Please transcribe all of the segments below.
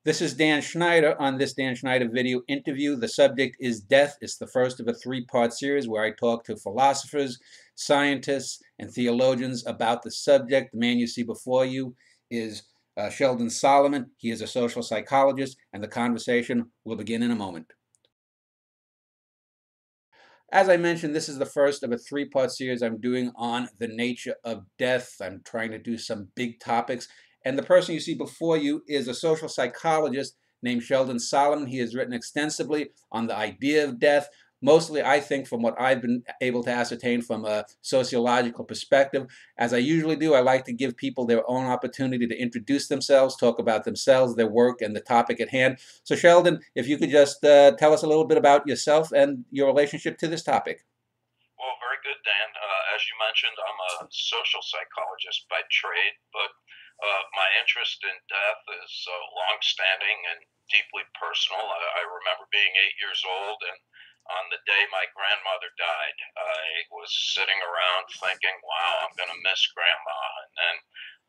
This is Dan Schneider. On this Dan Schneider video interview, the subject is death. It's the first of a three-part series where I talk to philosophers, scientists, and theologians about the subject. The man you see before you is Sheldon Solomon. He is a social psychologist, and the conversation will begin in a moment. As I mentioned, this is the first of a three-part series I'm doing on the nature of death. I'm trying to do some big topics. And the person you see before you is a social psychologist named Sheldon Solomon. He has written extensively on the idea of death, mostly, I think, from what I've been able to ascertain from a sociological perspective. As I usually do, I like to give people their own opportunity to introduce themselves, talk about themselves, their work, and the topic at hand. So, Sheldon, if you could just tell us a little bit about yourself and your relationship to this topic. Well, very good, Dan. As you mentioned, I'm a social psychologist by trade, but my interest in death is long-standing and deeply personal. I remember being 8 years old, and on the day my grandmother died, I was sitting around thinking, wow, I'm going to miss Grandma. And then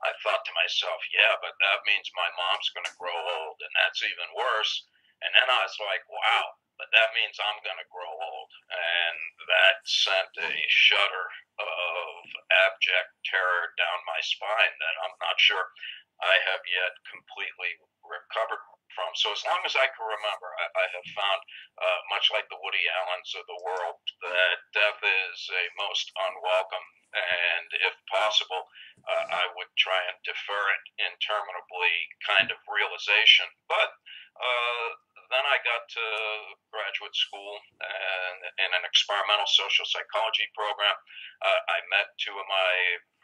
I thought to myself, yeah, but that means my mom's going to grow old, and that's even worse. And then I was like, wow, but that means I'm going to grow old. And that sent a shudder of abject terror down my spine that I'm not sure I have yet completely recovered from. So as long as I can remember, I have found, much like the Woody Allens of the world, that death is a most unwelcome and, if possible, I would try and defer it interminably kind of realization. But then I got to graduate school and in an experimental social psychology program. I met two of my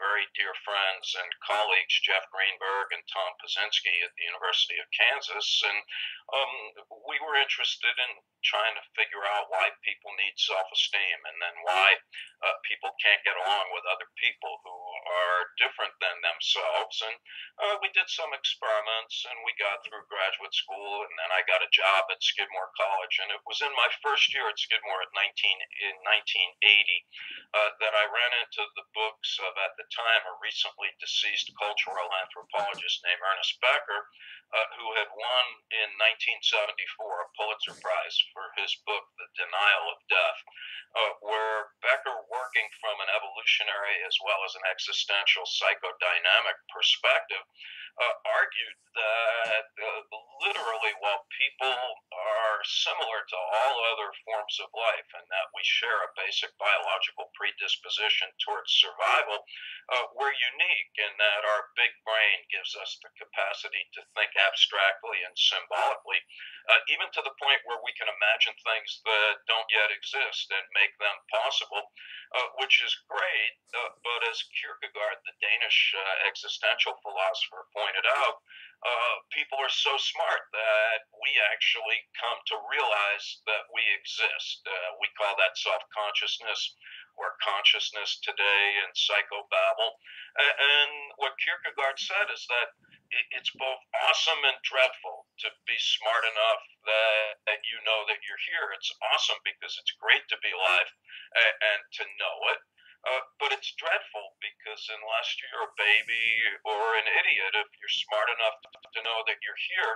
very dear friends and colleagues, Jeff Greenberg and Tom Pazinski at the University of Kansas, and we were interested in trying to figure out why people need self-esteem and then why people can't get along with other people who are different than themselves. And we did some experiments, and we got through graduate school, and then I got a job at Skidmore College. And it was in my first year at Skidmore in 1980 that I ran into the books of, at the time, a recently deceased cultural anthropologist named Ernest Becker, who had won in 1974 a Pulitzer Prize for his book, The Denial of Death, where Becker, working from an evolutionary as well as an existential psychodynamic perspective, argued that literally, while people are similar to all other forms of life and that we share a basic biological predisposition towards survival, we're unique in that our big brain gives us the capacity to think abstractly and symbolically, even to the point where we can imagine things that don't yet exist and make them possible, which is great. But as Kierkegaard, the Danish existential philosopher, pointed out, people are so smart that we actually come to realize that we exist. We call that self-consciousness or consciousness today in psychobabble. And what Kierkegaard said is that it's both awesome and dreadful to be smart enough that you know that you're here. It's awesome because it's great to be alive and to know it. But it's dreadful because unless you're a baby or an idiot, if you're smart enough to know that you're here,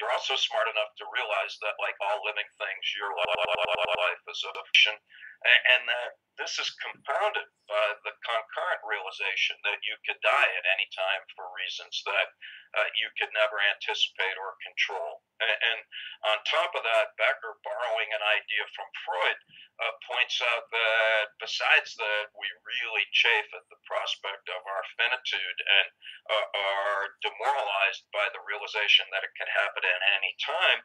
you're also smart enough to realize that, like all living things, your life is a fiction, and that this is compounded by the concurrent realization that you could die at any time for reasons that you could never anticipate or control. And on top of that, Becker, borrowing an idea from Freud, points out that besides that, we really chafe at the prospect of our finitude and are demoralized by the realization that it can happen at any time.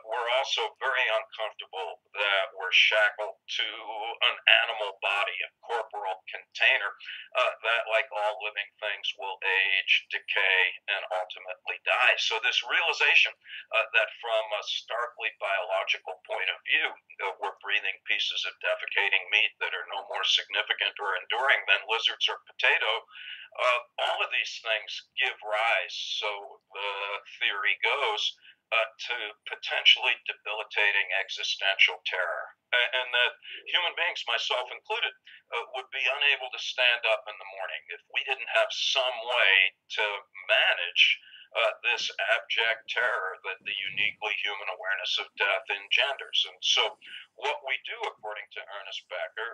We're also very uncomfortable that we're shackled to an animal body, a corporal container, that, like all living things, will age, decay, and ultimately die. So this realization that from a starkly biological point of view, we're breathing pieces of defecating meat that are no more significant or enduring than lizards or potato, all of these things give rise, so the theory goes, to potentially debilitating existential terror. And that human beings, myself included, would be unable to stand up in the morning if we didn't have some way to manage this abject terror that the uniquely human awareness of death engenders. And so, what we do, according to Ernest Becker,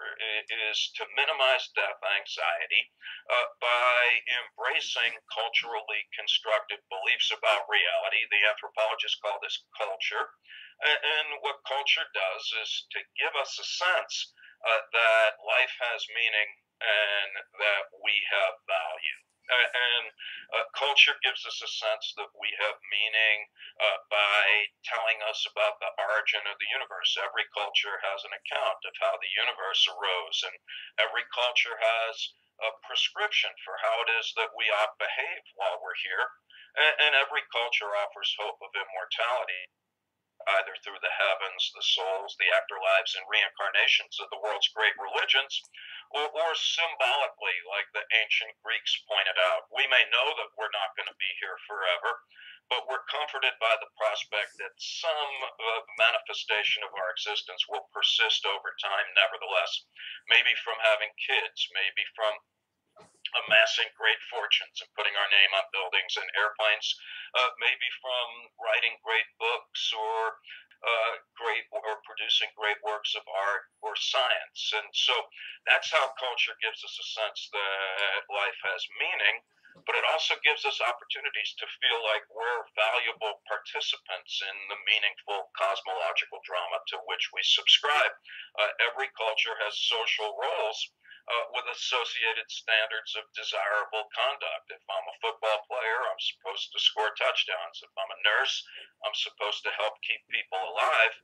is to minimize death anxiety by embracing culturally constructed beliefs about reality. The anthropologists call this culture. And what culture does is to give us a sense that life has meaning and that we have value. Culture gives us a sense that we have meaning by telling us about the origin of the universe. Every culture has an account of how the universe arose, and every culture has a prescription for how it is that we ought to behave while we're here. And every culture offers hope of immortality, either through the heavens, the souls, the afterlives, and reincarnations of the world's great religions, or symbolically, like the ancient Greeks pointed out. We may know that we're not going to be here forever, but we're comforted by the prospect that some manifestation of our existence will persist over time, nevertheless. Maybe from having kids, maybe from amassing great fortunes and putting our name on buildings and airplanes, maybe from writing great books or producing great works of art or science. And so that's how culture gives us a sense that life has meaning, but it also gives us opportunities to feel like we're valuable participants in the meaningful cosmological drama to which we subscribe. Every culture has social roles with associated standards of desirable conduct. If I'm a football player, I'm supposed to score touchdowns. If I'm a nurse, I'm supposed to help keep people alive.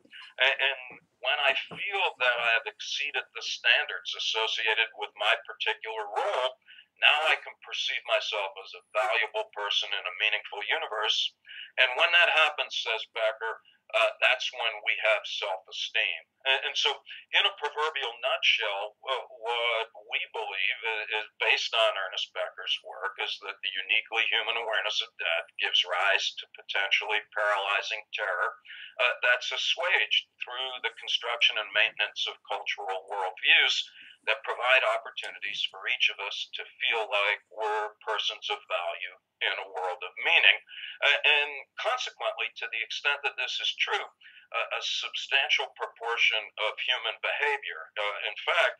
And when I feel that I have exceeded the standards associated with my particular role, now I can perceive myself as a valuable person in a meaningful universe. And when that happens, says Becker, that's when we have self-esteem. And so, in a proverbial nutshell, what we believe is based on Ernest Becker's work is that the uniquely human awareness of death gives rise to potentially paralyzing terror that's assuaged through the construction and maintenance of cultural worldviews that provide opportunities for each of us to feel like we're persons of value in a world of meaning. And consequently, to the extent that this is true, a substantial proportion of human behavior, in fact,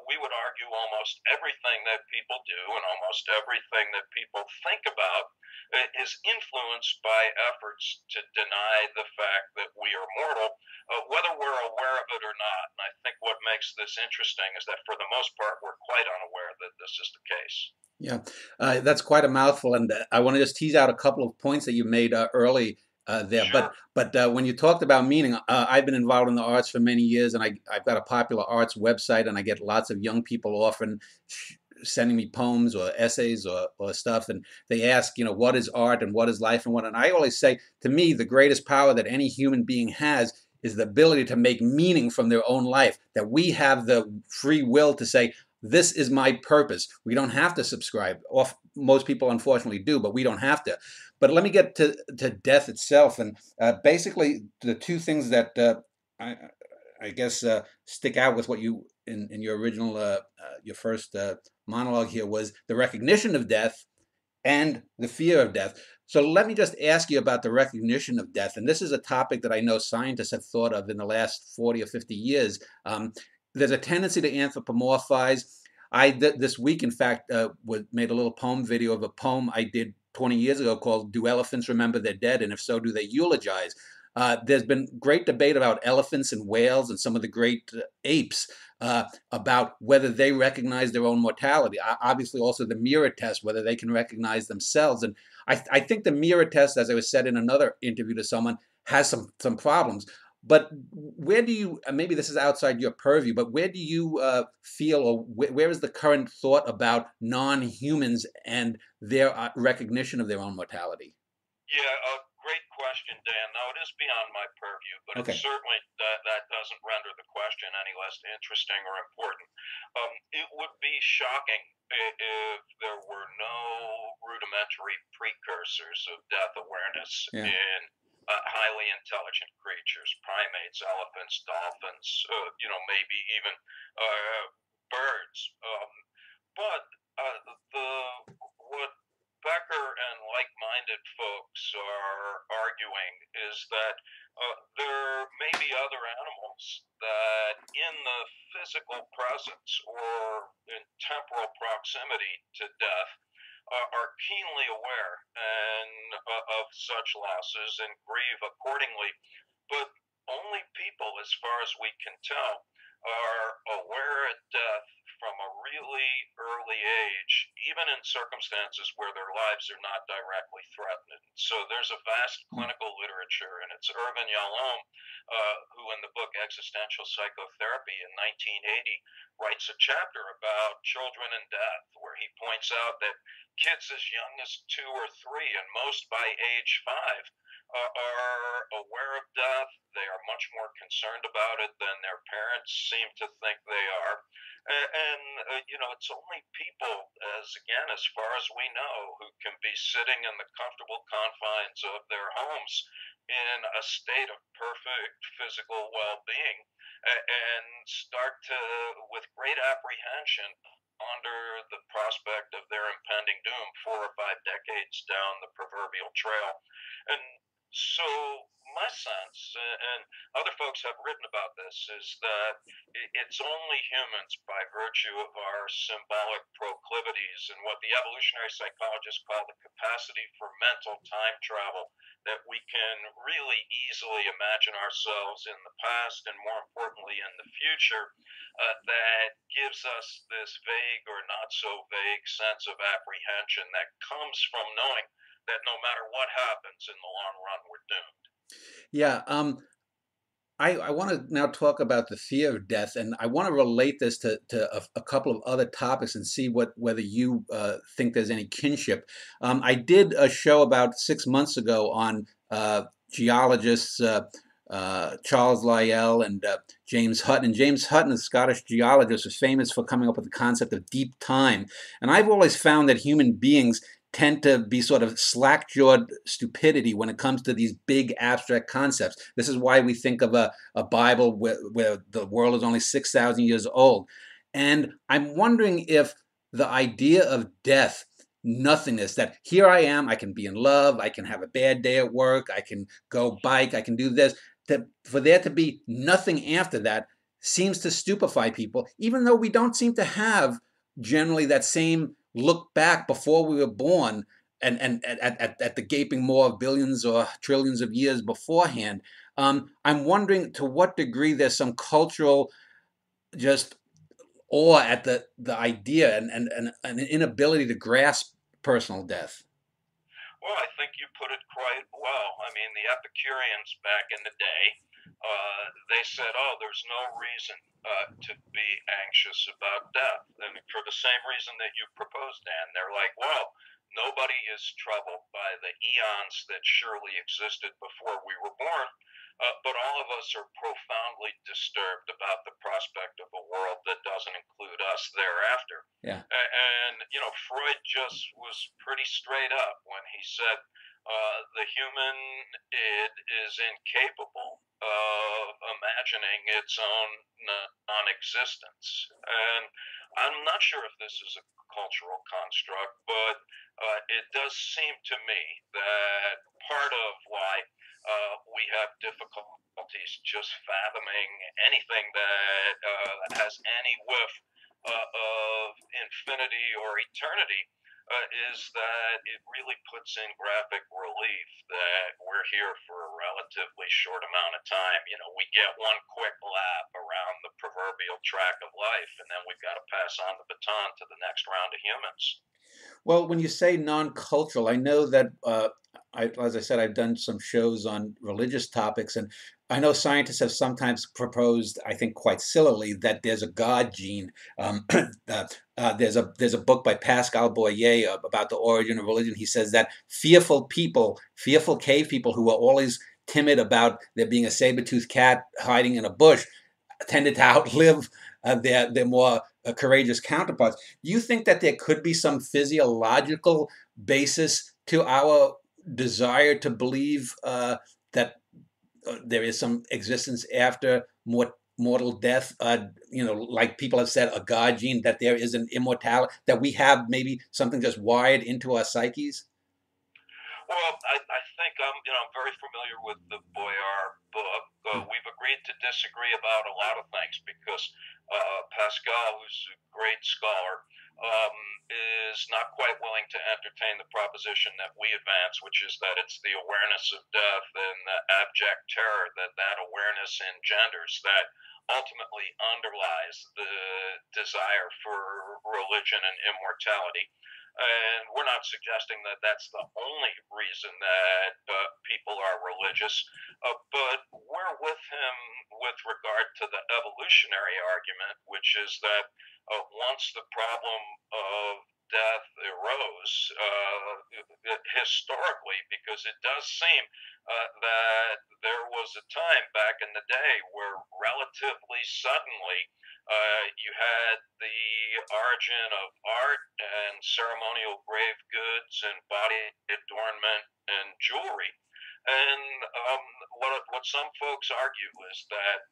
we would argue almost everything that people do and almost everything that people think about is influenced by efforts to deny the fact that we are mortal, whether we're aware of it or not. And I think what makes this interesting is that for the most part, we're quite unaware that this is the case. Yeah, that's quite a mouthful, and I want to just tease out a couple of points that you made early there. Sure. But when you talked about meaning, I've been involved in the arts for many years, and I've got a popular arts website, and I get lots of young people often sending me poems or essays or stuff, and they ask, what is art and what is life and what. And I always say, to me, the greatest power that any human being has is the ability to make meaning from their own life. That we have the free will to say, this is my purpose. We don't have to subscribe. Most people, unfortunately, do, but we don't have to. But let me get to death itself. And basically, the two things that I guess stick out with what you, in your original, your first monologue here, was the recognition of death and the fear of death. So let me just ask you about the recognition of death. And this is a topic that I know scientists have thought of in the last 40 or 50 years. There's a tendency to anthropomorphize. This week, in fact, made a little poem video of a poem I did 20 years ago called "Do Elephants Remember Their Dead? And if so, do they eulogize?" There's been great debate about elephants and whales and some of the great apes about whether they recognize their own mortality. Obviously, also the mirror test, whether they can recognize themselves. And I think the mirror test, as I was said in another interview to someone, has some problems. But where do you, maybe this is outside your purview, but where do you feel, or where is the current thought about non-humans and their recognition of their own mortality? Yeah, great question, Dan. Now, it is beyond my purview, but Okay. it's certainly that doesn't render the question any less interesting or important. It would be shocking if there were no rudimentary precursors of death awareness Yeah. in highly intelligent creatures, primates, elephants, dolphins, maybe even birds. But what Becker and like-minded minded folks are arguing is that there may be other animals that, in the physical presence or in temporal proximity to death, are keenly aware of such losses and grieve accordingly. But only people, as far as we can tell, are aware at death from a really early age, even in circumstances where their lives are not directly threatened. So there's a vast clinical literature, and it's Irvin Yalom, who in the book Existential Psychotherapy in 1980 writes a chapter about children and death, where he points out that kids as young as 2 or 3, and most by age 5, are aware of death. They are much more concerned about it than their parents seem to think they are. It's only people, as far as we know, who can be sitting in the comfortable confines of their homes in a state of perfect physical well-being and start to, with great apprehension, under the prospect of their impending doom 4 or 5 decades down the proverbial trail. And so my sense, and other folks have written about this, is that it's only humans, by virtue of our symbolic proclivities and what the evolutionary psychologists call the capacity for mental time travel, that we can really easily imagine ourselves in the past and, more importantly, in the future, that gives us this vague or not so vague sense of apprehension that comes from knowing that no matter what happens, in the long run, we're doomed. Yeah. I want to now talk about the fear of death, and I want to relate this to a couple of other topics and see whether you think there's any kinship. I did a show about 6 months ago on geologists Charles Lyell and James Hutton. And James Hutton, a Scottish geologist, was famous for coming up with the concept of deep time. And I've always found that human beings tend to be sort of slack-jawed stupidity when it comes to these big abstract concepts. This is why we think of a Bible where the world is only 6,000 years old. And I'm wondering if the idea of death, nothingness, that here I am, I can be in love, I can have a bad day at work, I can go bike, I can do this, that for there to be nothing after that seems to stupefy people, even though we don't seem to have generally that same look back before we were born and at the gaping maw of billions or trillions of years beforehand. I'm wondering to what degree there's some cultural just awe at the idea and an inability to grasp personal death. Well, I think you put it quite well. I mean, the Epicureans back in the day, they said, oh, there's no reason to be anxious about death. And for the same reason that you proposed, Dan, they're like, well, nobody is troubled by the eons that surely existed before we were born. But all of us are profoundly disturbed about the prospect of a world that doesn't include us thereafter. Yeah. And Freud just was pretty straight up when he said the human id is incapable of imagining its own non-existence. And I'm not sure if this is a cultural construct, but it does seem to me that part of why we have difficulties just fathoming anything that has any whiff of infinity or eternity is that it really puts in graphic relief that we're here for a relatively short amount of time. We get one quick lap around the proverbial track of life, and then we've got to pass on the baton to the next round of humans. Well, when you say non-cultural, I know that, as I said, I've done some shows on religious topics, and I know scientists have sometimes proposed, I think quite sillily, that there's a God gene. There's a book by Pascal Boyer about the origin of religion. He says that fearful cave people who are always timid about there being a saber-toothed cat hiding in a bush, tended to outlive their more courageous counterparts. Do you think that there could be some physiological basis to our desire to believe that there is some existence after mortal death? Like people have said, a God gene, that there is an immortality, that we have maybe something just wired into our psyches? Well, I think I'm very familiar with the Boyar book. We've agreed to disagree about a lot of things because Pascal, who's a great scholar, um, is not quite willing to entertain the proposition that we advance, which is that it's the awareness of death and the abject terror that that awareness engenders that ultimately underlies the desire for religion and immortality. And we're not suggesting that that's the only reason that people are religious, but we're with him with regard to the evolutionary argument, which is that once the problem of death arose, historically, because it does seem that there was a time back in the day where relatively suddenly you had the origin of art and ceremonial grave goods and body adornment and jewelry. And what some folks argue is that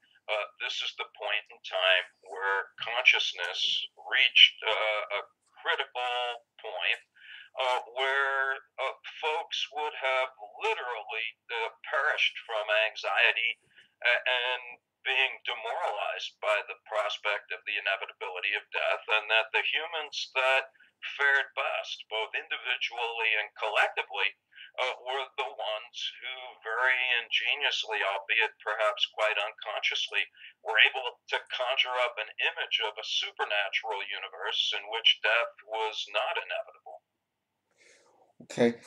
this is the point in time where consciousness reached a critical point where folks would have literally perished from anxiety and being demoralized by the prospect of the inevitability of death, and that the humans that fared best, both individually and collectively, were the ones who very ingeniously, albeit perhaps quite unconsciously, were able to conjure up an image of a supernatural universe in which death was not inevitable. Okay.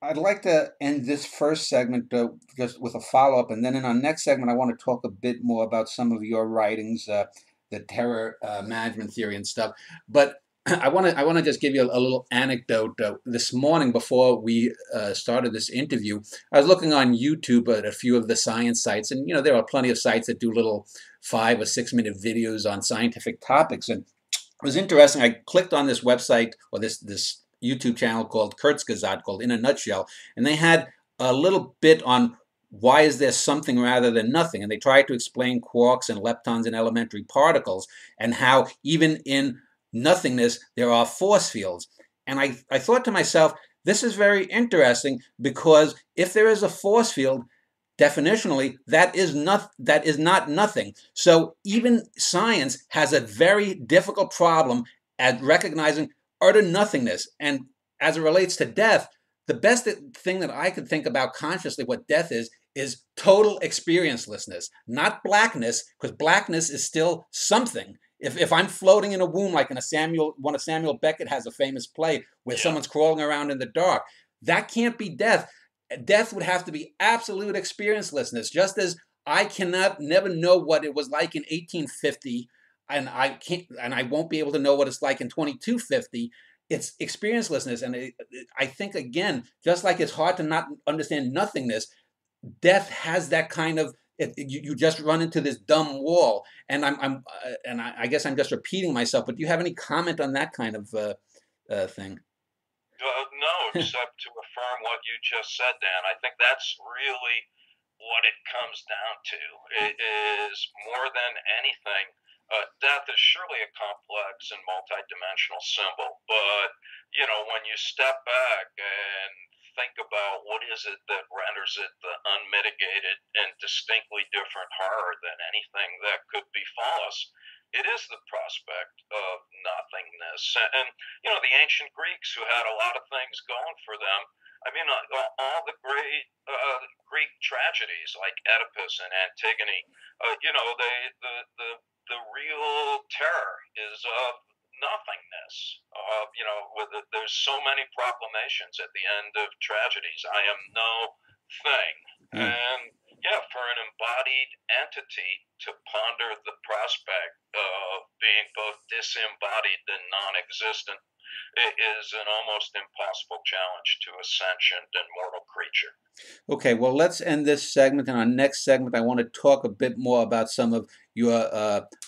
I'd like to end this first segment just with a follow-up, and then in our next segment, I want to talk a bit more about some of your writings, the terror management theory and stuff. But I want to just give you a little anecdote. This morning, before we started this interview, I was looking on YouTube at a few of the science sites, and there are plenty of sites that do little 5 or 6 minute videos on scientific topics, and it was interesting. I clicked on this website or this YouTube channel called Kurzgesagt, called In a Nutshell, and they had a little bit on why is there something rather than nothing, and they tried to explain quarks and leptons and elementary particles and how even in nothingness there are force fields. And I thought to myself, this is very interesting, because if there is a force field, definitionally, that is not nothing. So even science has a very difficult problem at recognizing utter nothingness. And as it relates to death, the best thing that I could think about consciously what death is total experiencelessness, not blackness, because blackness is still something. If I'm floating in a womb, like one of Samuel Beckett has a famous play where someone's crawling around in the dark, that can't be death. Death would have to be absolute experiencelessness, just as I cannot never know what it was like in 1850, and I won't be able to know what it's like in 2250. It's experiencelessness, and I think, again, just like it's hard to not understand nothingness, death has that kind of you just run into this dumb wall. And I guess I'm just repeating myself. But do you have any comment on that kind of thing? No, except to affirm what you just said, Dan. I think that's really what it comes down to. It is more than anything. Death is surely a complex and multidimensional symbol, but when you step back and think about what is it that renders it the unmitigated and distinctly different horror than anything that could befall us, it is the prospect of nothingness. And the ancient Greeks, who had a lot of things going for them, I mean, all the great Greek tragedies like Oedipus and Antigone, the real terror is of nothingness. There's so many proclamations at the end of tragedies. I am no thing. And for an embodied entity to ponder the prospect of being both disembodied and non-existent, it is an almost impossible challenge to a sentient and mortal creature. Okay, well, let's end this segment. In our next segment, I want to talk a bit more about some of your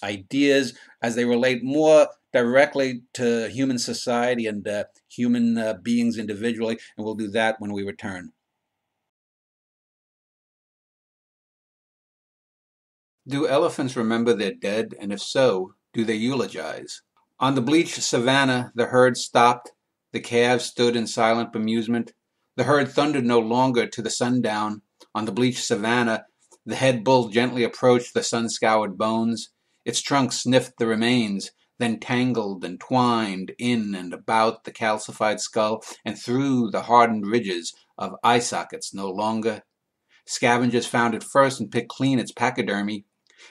ideas as they relate more directly to human society and human beings individually, and we'll do that when we return. Do elephants remember their dead, and if so, do they eulogize? On the bleached savanna, the herd stopped. The calves stood in silent bemusement. The herd thundered no longer to the sundown. On the bleached savanna, the head bull gently approached the sun-scoured bones. Its trunk sniffed the remains, then tangled and twined in and about the calcified skull and through the hardened ridges of eye sockets no longer. Scavengers found it first and picked clean its pachydermy.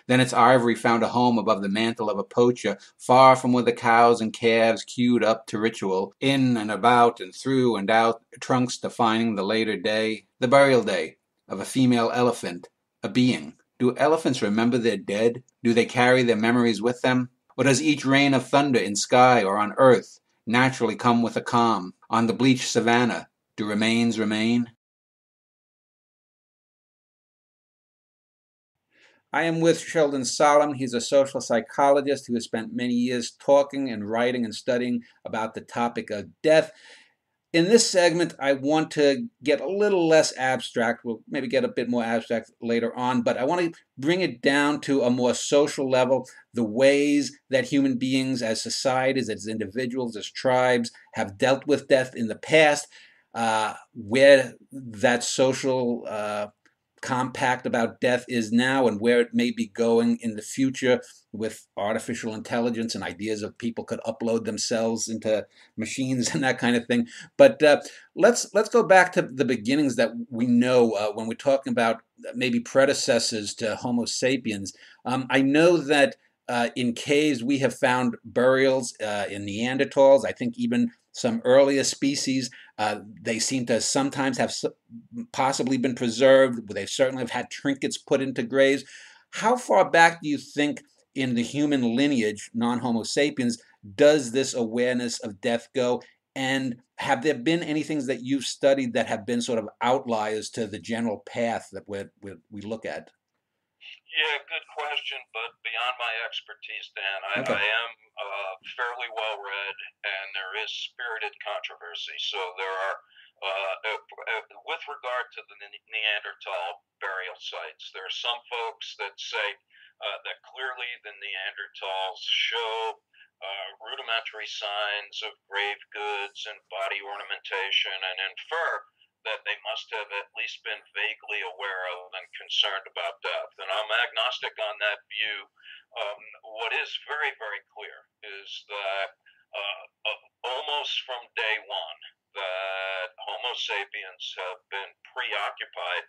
Then its ivory found a home above the mantle of a poacher, far from where the cows and calves queued up to ritual, in and about and through and out, trunks defining the later day, the burial day of a female elephant, a being. Do elephants remember their dead? Do they carry their memories with them? Or does each rain of thunder in sky or on earth naturally come with a calm? On the bleached savanna, do remains remain? I am with Sheldon Solomon. He's a social psychologist who has spent many years talking and writing and studying about the topic of death. In this segment, I want to get a little less abstract. We'll maybe get a bit more abstract later on, but I want to bring it down to a more social level, the ways that human beings as societies, as individuals, as tribes have dealt with death in the past, where that social compact about death is now and where it may be going in the future with artificial intelligence and ideas of people could upload themselves into machines and that kind of thing. But let's go back to the beginnings that we know when we're talking about maybe predecessors to Homo sapiens. I know that in caves we have found burials in Neanderthals. I think even some earlier species. They seem to sometimes have possibly been preserved. They certainly have had trinkets put into graves. How far back do you think in the human lineage, non-Homo sapiens, does this awareness of death go? And have there been any things that you've studied that have been sort of outliers to the general path that we look at? Yeah, good question, but beyond my expertise, Dan, I Okay. am fairly well read, and there is spirited controversy. So there are, with regard to the Neanderthal burial sites, there are some folks that say that clearly the Neanderthals show rudimentary signs of grave goods and body ornamentation, and infer that they must have at least been vaguely aware of and concerned about death. And I'm agnostic on that view. What is very, very clear is that almost from day one, that Homo sapiens have been preoccupied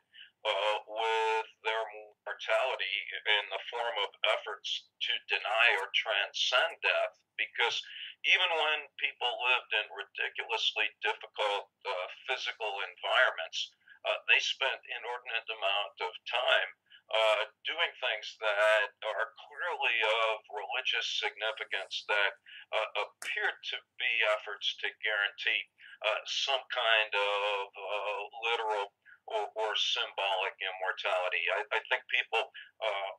with their mortality in the form of efforts to deny or transcend death, because even when people lived in ridiculously difficult physical environments, they spent inordinate amount of time doing things that are clearly of religious significance that appear to be efforts to guarantee some kind of literal or symbolic immortality. I think people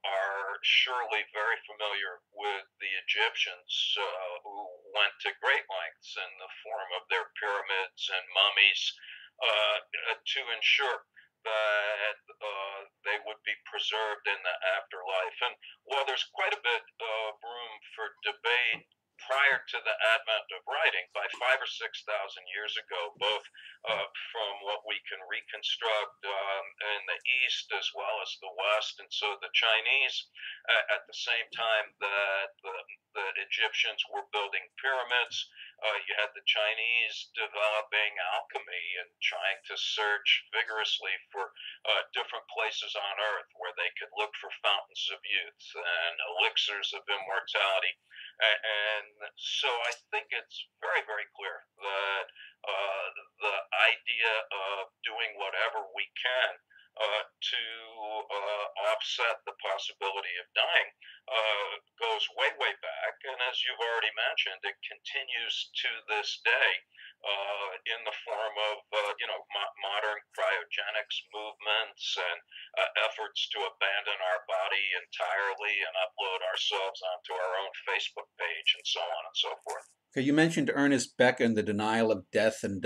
are surely very familiar with the Egyptians who went to great lengths in the form of their pyramids and mummies to ensure that they would be preserved in the afterlife. And while there's quite a bit of room for debate prior to the advent of writing, by 5 or 6 thousand years ago, both from what we can reconstruct in the East as well as the West. And so the Chinese, at the same time that the Egyptians were building pyramids, you had the Chinese developing alchemy and trying to search vigorously for different places on Earth where they could look for fountains of youth and elixirs of immortality. And so I think it's very, very clear that the idea of doing whatever we can to offset the possibility of dying goes way, way back. And as you've already mentioned, it continues to this day in the form of modern cryogenics movements and efforts to abandon our body entirely and upload ourselves onto our own Facebook page and so on and so forth. Okay, you mentioned Ernest Beck and the denial of death, and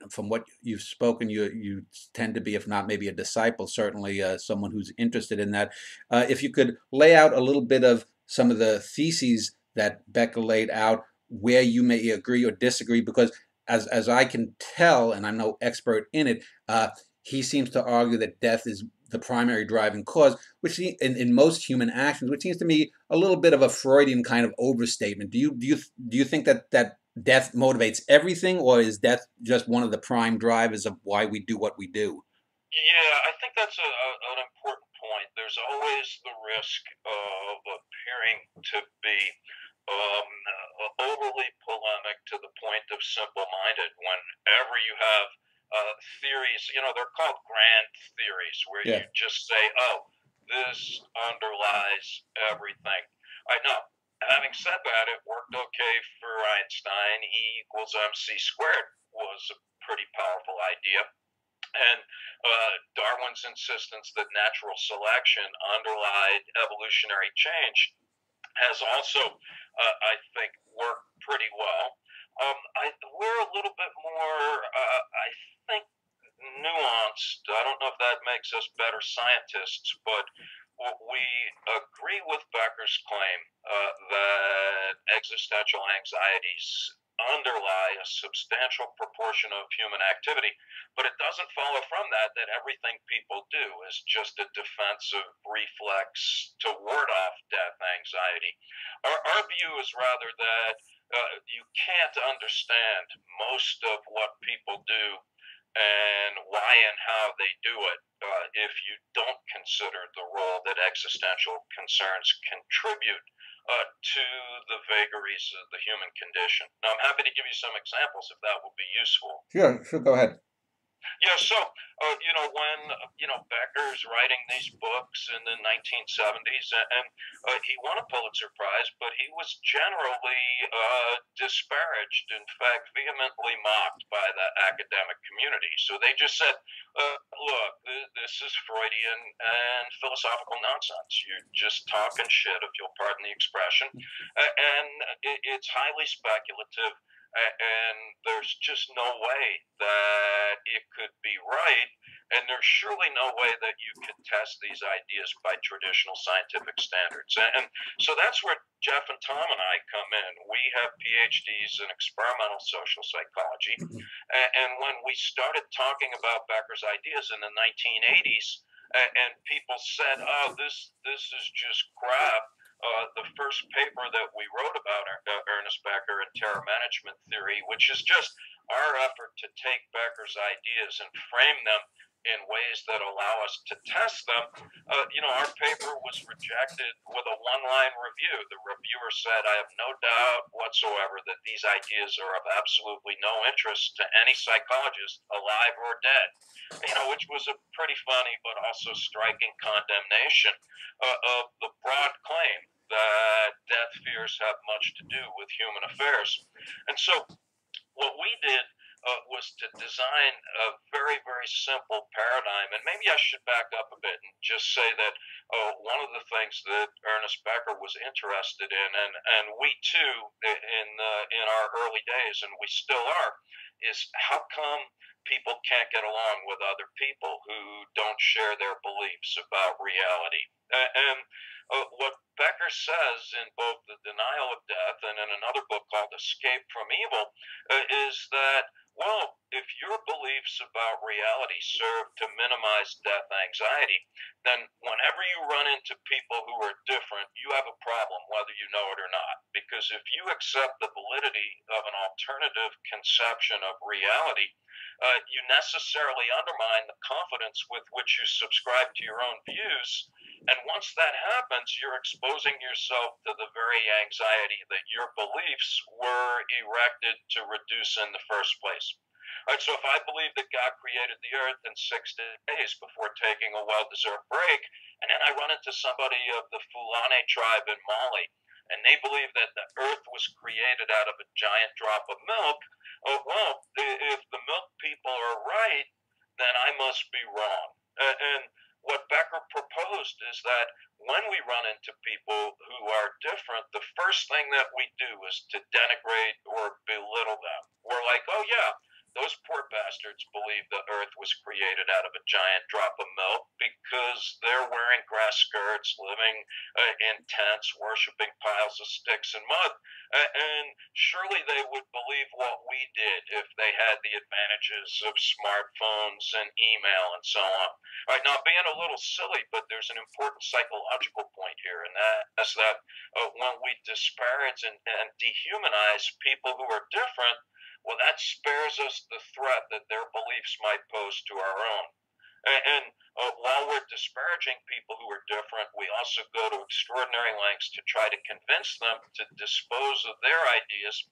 from what you've spoken, you tend to be, if not maybe a disciple, certainly someone who's interested in that. If you could lay out a little bit of some of the theses that Beck laid out, where you may agree or disagree, because as I can tell, and I'm no expert in it, he seems to argue that death is the primary driving cause, which in most human actions, which seems to me a little bit of a Freudian kind of overstatement. Do you think that death motivates everything, or is death just one of the prime drivers of why we do what we do? Yeah, I think that's an important point. There's always the risk of appearing to be overly polemic to the point of simple-minded. Whenever you have theories, they're called grand theories, where you Yeah. just say, "Oh, this underlies everything." I know. Having said that, it worked okay for Einstein. E equals mc squared was a pretty powerful idea. And Darwin's insistence that natural selection underlied evolutionary change has also, I think, worked pretty well. We're a little bit more, I think, nuanced. I don't know if that makes us better scientists, but we agree with Becker's claim that existential anxieties underlie a substantial proportion of human activity, but it doesn't follow from that that everything people do is just a defensive reflex to ward off death anxiety. Our view is rather that you can't understand most of what people do and why and how they do it if you don't consider the role that existential concerns contribute to the vagaries of the human condition. Now, I'm happy to give you some examples if that would be useful. Sure, sure. Go ahead. Yeah, so when Becker's writing these books in the 1970s, and he won a Pulitzer Prize, but he was generally disparaged, in fact, vehemently mocked by the academic community. So they just said, "Look, this is Freudian and philosophical nonsense. You're just talking shit, if you'll pardon the expression, and it's highly speculative." And there's just no way that it could be right, and there's surely no way that you could test these ideas by traditional scientific standards. And so that's where Jeff and Tom and I come in. We have PhDs in experimental social psychology, and when we started talking about Becker's ideas in the 1980s, and people said, "Oh, this is just crap," the first paper that we wrote about Ernest Becker and terror management theory, which is just our effort to take Becker's ideas and frame them in ways that allow us to test them. Our paper was rejected with a one-line review. The reviewer said, "I have no doubt whatsoever that these ideas are of absolutely no interest to any psychologist, alive or dead," which was a pretty funny but also striking condemnation of the broad claim that death fears have much to do with human affairs. And so what we did was to design a very, very simple paradigm. And maybe I should back up a bit and just say that one of the things that Ernest Becker was interested in, and we too in our early days, and we still are, is how come people can't get along with other people who don't share their beliefs about reality. And what Becker says in both The Denial of Death and in another book called Escape from Evil is that, well, if your beliefs about reality serve to minimize death anxiety, then whenever you run into people who are different, you have a problem, whether you know it or not. Because if you accept the validity of an alternative conception of reality, you necessarily undermine the confidence with which you subscribe to your own views. And once that happens, you're exposing yourself to the very anxiety that your beliefs were erected to reduce in the first place. All right, so if I believe that God created the earth in 6 days before taking a well-deserved break, and then I run into somebody of the Fulani tribe in Mali, and they believe that the earth was created out of a giant drop of milk, well, if the milk people are right, then I must be wrong. And what Becker proposed is that when we run into people who are different, the first thing that we do is to denigrate or belittle them. We're like, "Oh yeah, those poor bastards believe the earth was created out of a giant drop of milk because they're wearing grass skirts, living in tents, worshiping piles of sticks and mud. And surely they would believe what we did if they had the advantages of smartphones and email and so on. All right, now being a little silly, but there's an important psychological point here, and that's that when we disparage and dehumanize people who are different, well, that spares us the threat that their beliefs might pose to our own. And while we're disparaging people who are different, we also go to extraordinary lengths to try to convince them to dispose of their ideas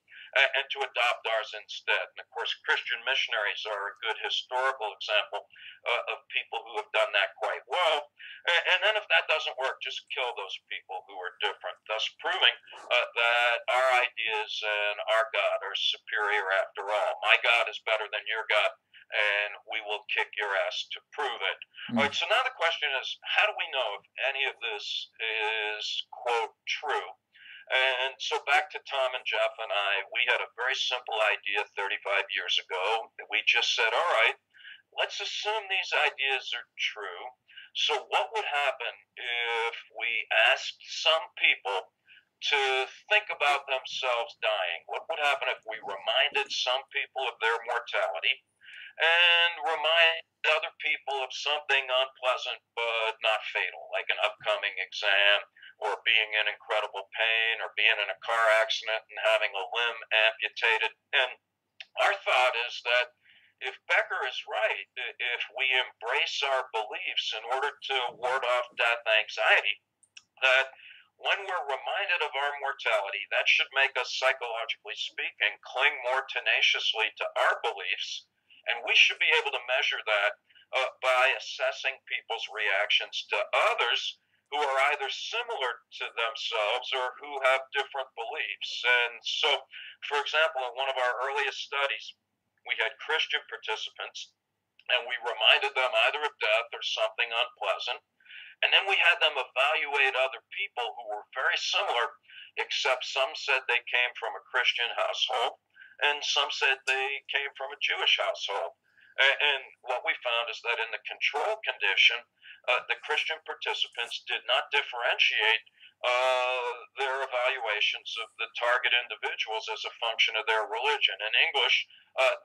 and to adopt ours instead. And of course, Christian missionaries are a good historical example of people who have done that quite well. And then if that doesn't work, just kill those people who are different, thus proving that our ideas and our God are superior after all. My God is better than your God, and we will kick your ass to prove it. All right, so now the question is, how do we know if any of this is, quote, true? And so back to Tom and Jeff and I, we had a very simple idea 35 years ago. We just said, all right, let's assume these ideas are true. So what would happen if we asked some people to think about themselves dying? What would happen if we reminded some people of their mortality and remind other people of something unpleasant but not fatal, like an upcoming exam, or being in incredible pain, or being in a car accident and having a limb amputated? And our thought is that if Becker is right, if we embrace our beliefs in order to ward off death anxiety, that when we're reminded of our mortality, that should make us, psychologically speaking, cling more tenaciously to our beliefs. And we should be able to measure that by assessing people's reactions to others who are either similar to themselves or who have different beliefs. And so, for example, in one of our earliest studies, we had Christian participants, and we reminded them either of death or something unpleasant. And then we had them evaluate other people who were very similar, except some said they came from a Christian household, and some said they came from a Jewish household. And what we found is that in the control condition, the Christian participants did not differentiate their evaluations of the target individuals as a function of their religion. In English,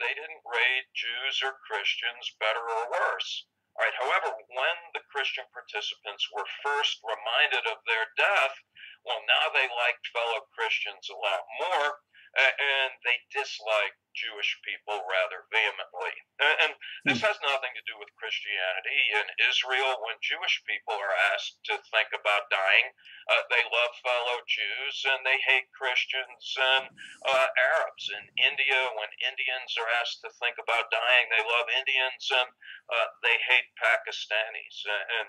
they didn't rate Jews or Christians better or worse. All right. However, when the Christian participants were first reminded of their death, well, now they liked fellow Christians a lot more, and they disliked Jewish people rather vehemently. And this has nothing to do with Christianity. In Israel, when Jewish people are asked to think about dying, they love fellow Jews and they hate Christians and Arabs. In India, when Indians are asked to think about dying, they love Indians and they hate Pakistanis. And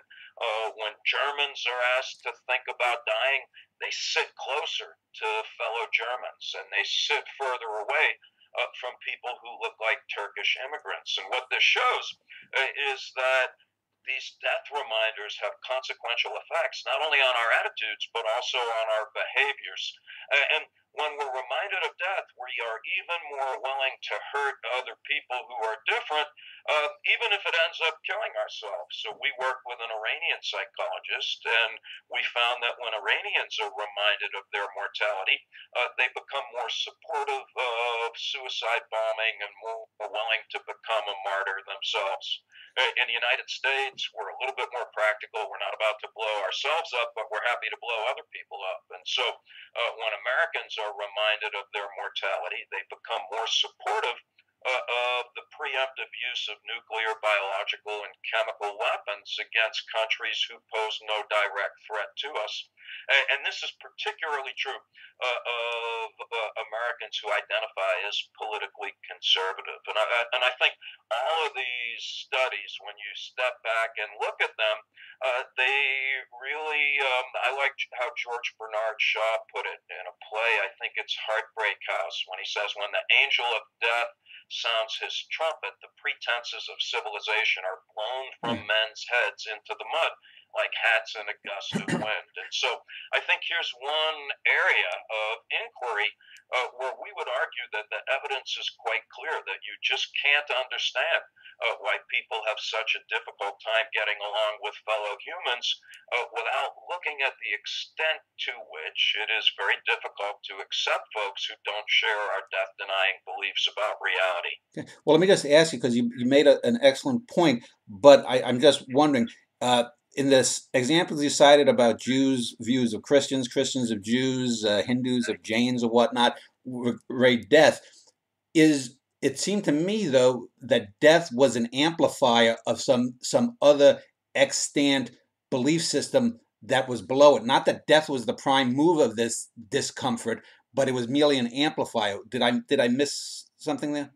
when Germans are asked to think about dying, they sit closer to fellow Germans and they sit further away from people who look like Turkish immigrants. And what this shows is that these death reminders have consequential effects, not only on our attitudes, but also on our behaviors. And when we're reminded of death, we are even more willing to hurt other people who are different, even if it ends up killing ourselves. So we work with an Iranian psychologist, and we found that when Iranians are reminded of their mortality, they become more supportive of suicide bombing and more willing to become a martyr themselves. In the United States, we're a little bit more practical. We're not about to blow ourselves up, but we're happy to blow other people up. And so when Americans are reminded of their mortality, they become more supportive of the preemptive use of nuclear, biological, and chemical weapons against countries who pose no direct threat to us. And this is particularly true of Americans who identify as politically conservative. And I think all of these studies, when you step back and look at them, they really, I like how George Bernard Shaw put it in a play, I think it's Heartbreak House, when he says, when the angel of death sounds his trumpet, the pretenses of civilization are blown from men's heads into the mud. like hats in a gust of wind. And so I think here's one area of inquiry where we would argue that the evidence is quite clear that you just can't understand why people have such a difficult time getting along with fellow humans without looking at the extent to which it is very difficult to accept folks who don't share our death denying beliefs about reality. Okay. Well, let me just ask you, because you made an excellent point, but I'm just wondering, in this examples you cited about Jews' views of Christians, Christians of Jews, Hindus of Jains or whatnot, rate death, it seemed to me, though, that death was an amplifier of some other extant belief system that was below it. Not that death was the prime move of this discomfort, but it was merely an amplifier. Did I miss something there?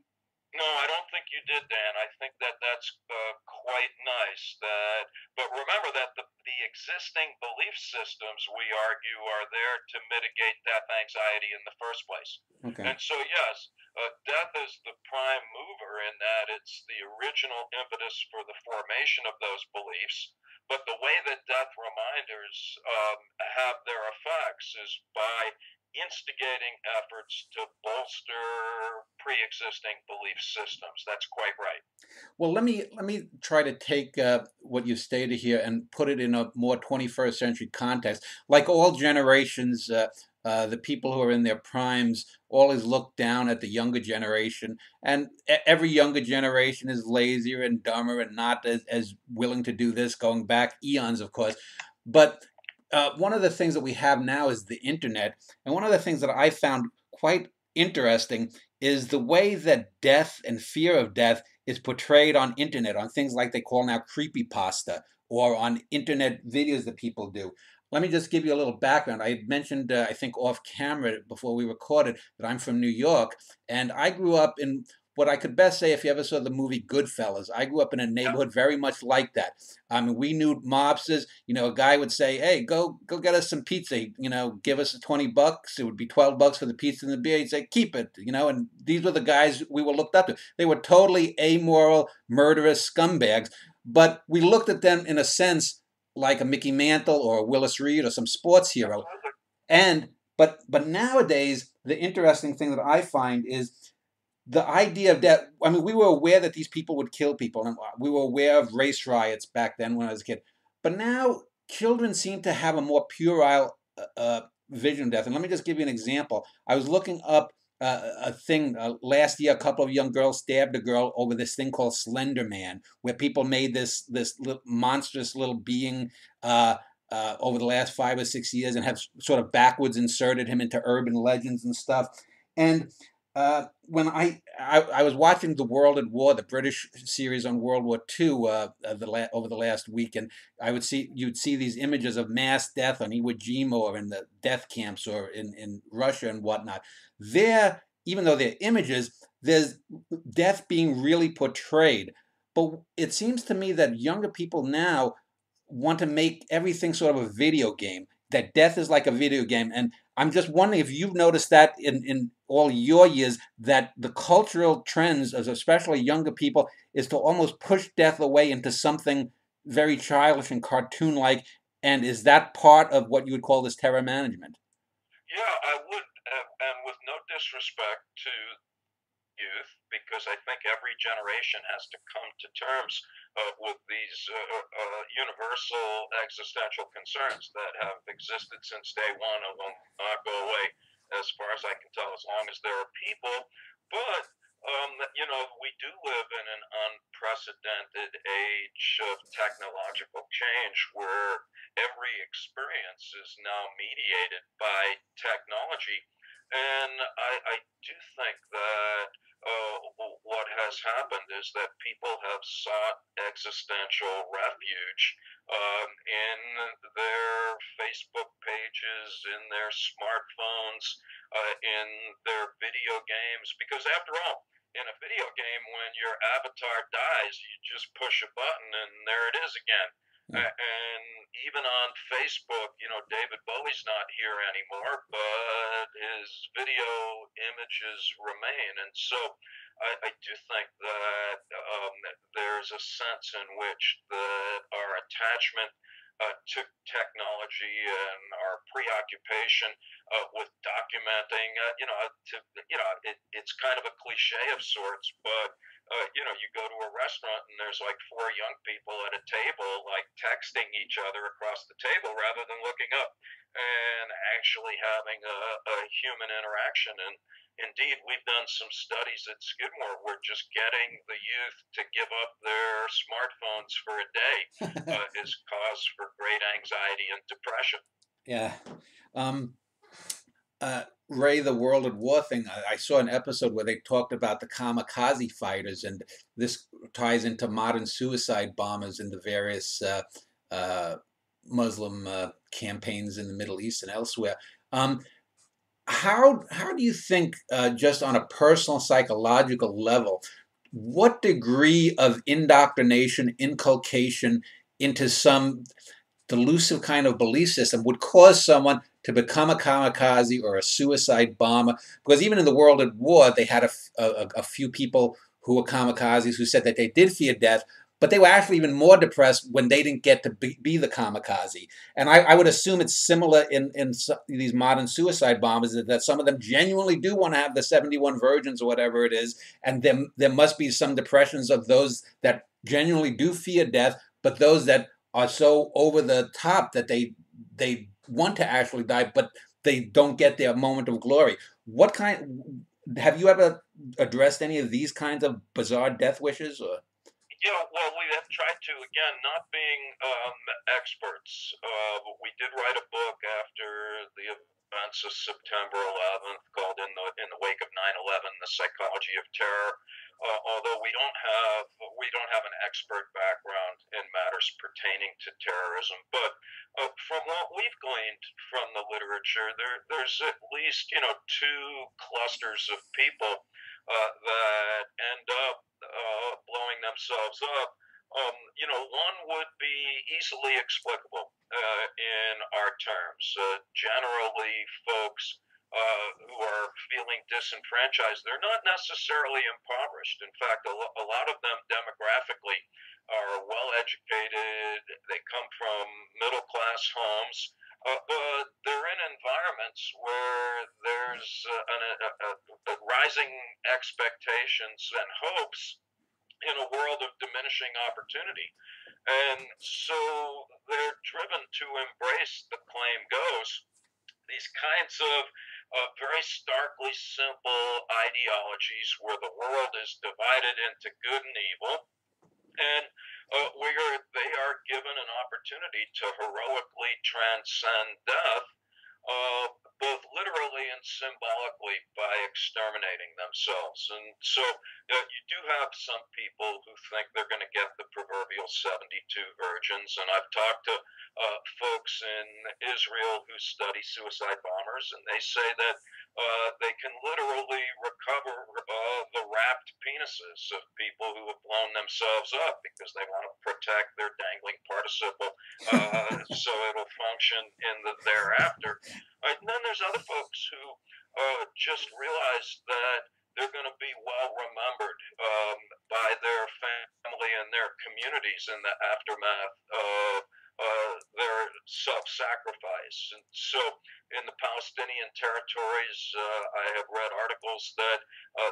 No, I don't think you did, Dan. I think that that's quite nice. But remember that the existing belief systems, we argue, are there to mitigate death anxiety in the first place. Okay. And so, yes, death is the prime mover in that it's the original impetus for the formation of those beliefs. But the way that death reminders have their effects is by instigating efforts to bolster pre-existing belief systems. That's quite right. Well, let me try to take what you stated here and put it in a more 21st century context. Like all generations, the people who are in their primes always look down at the younger generation, and every younger generation is lazier and dumber and not as willing to do this, going back eons, of course. But one of the things that we have now is the internet, and one of the things that I found quite interesting is the way that death and fear of death is portrayed on internet, on things like they call now creepypasta, or on internet videos that people do. Let me just give you a little background. I had mentioned, I think off camera before we recorded, that I'm from New York, and I grew up in what I could best say, if you ever saw the movie Goodfellas, I grew up in a Yeah. neighborhood very much like that. I mean, we knew mobsters. A guy would say, "Hey, go get us some pizza. Give us $20. It would be $12 for the pizza and the beer." He'd say, "Keep it." And these were the guys we were looked up to. They were totally amoral, murderous scumbags, but we looked at them in a sense like a Mickey Mantle or a Willis Reed or some sports hero. Absolutely. And but nowadays, the interesting thing that I find is the idea of death. I mean, we were aware that these people would kill people, and we were aware of race riots back then when I was a kid. But now children seem to have a more puerile vision of death. And let me just give you an example. I was looking up a thing last year. A couple of young girls stabbed a girl over this thing called Slender Man, where people made this little, monstrous little being. Over the last 5 or 6 years, and have sort of backwards inserted him into urban legends and stuff. And when I was watching The World at War, the British series on World War II, over the last week, and you'd see these images of mass death on Iwo Jima or in the death camps or in Russia and whatnot. There, even though they're images, there's death being really portrayed. But it seems to me that younger people now want to make everything sort of a video game. That death is like a video game, and I'm just wondering if you've noticed that in all your years, that the cultural trends of especially younger people is to almost push death away into something very childish and cartoon-like, and is that part of what you would call this terror management? Yeah, I would, and with no disrespect to youth, because I think every generation has to come to terms with these universal existential concerns that have existed since day one and will not go away, as far as I can tell, as long as there are people. But we do live in an unprecedented age of technological change where every experience is now mediated by technology. And I do think that what has happened is that people have sought existential refuge in their Facebook pages, in their smartphones, in their video games. Because after all, in a video game, when your avatar dies, you just push a button and there it is again. Yeah. And even on Facebook, David Bowie's not here anymore, but his video images remain. And so I do think that there's a sense in which our attachment to technology and our preoccupation with documenting. It's kind of a cliche of sorts, but you go to a restaurant and there's like four young people at a table, like texting each other across the table rather than looking up and actually having a human interaction. And indeed, we've done some studies at Skidmore. We're just getting the youth to give up their smartphones for a day is cause for great anxiety and depression. Yeah. Um, Ray, the World at War thing, I saw an episode where they talked about the kamikaze fighters, and this ties into modern suicide bombers in the various uh, Muslim campaigns in the Middle East and elsewhere. Um, how do you think, just on a personal psychological level, what degree of indoctrination, inculcation into some delusive kind of belief system would cause someone to become a kamikaze or a suicide bomber? Because even in the World at War, they had a few people who were kamikazes who said that they did fear death, but they were actually even more depressed when they didn't get to be the kamikaze. And I would assume it's similar in these modern suicide bombers, that some of them genuinely do want to have the 71 virgins or whatever it is, and there must be some depressions of those that genuinely do fear death, but those that are so over the top that they want to actually die, but they don't get their moment of glory. What kind have you ever addressed any of these kinds of bizarre death wishes? Or Yeah, well, we have tried to, again, not being experts. We did write a book after the events of September 11th called In the Wake of 9/11: The Psychology of Terror. Although we don't have an expert background in matters pertaining to terrorism, but from what we've gleaned from the literature, there's at least two clusters of people that end up blowing themselves up. One would be easily explicable in our terms. Generally, folks who are feeling disenfranchised, they're not necessarily impoverished. In fact, a lot of them demographically are well educated. They come from middle class homes, but they're in environments where there's a rising expectations and hopes in a world of diminishing opportunity. And so they're driven to embrace, the claim goes, these kinds of very starkly simple ideologies where the world is divided into good and evil, and where they are given an opportunity to heroically transcend death, uh, both literally and symbolically, by exterminating themselves. And so you do have some people who think they're going to get the proverbial 72 virgins. And I've talked to folks in Israel who study suicide bombers, and they say that they can literally recover the wrapped penises of people who have blown themselves up because they want to protect their dangling participle so it'll function in the thereafter. And then there's other folks who just realize that they're going to be well remembered by their family and their communities in the aftermath of their self-sacrifice. And so, in the Palestinian territories, I have read articles that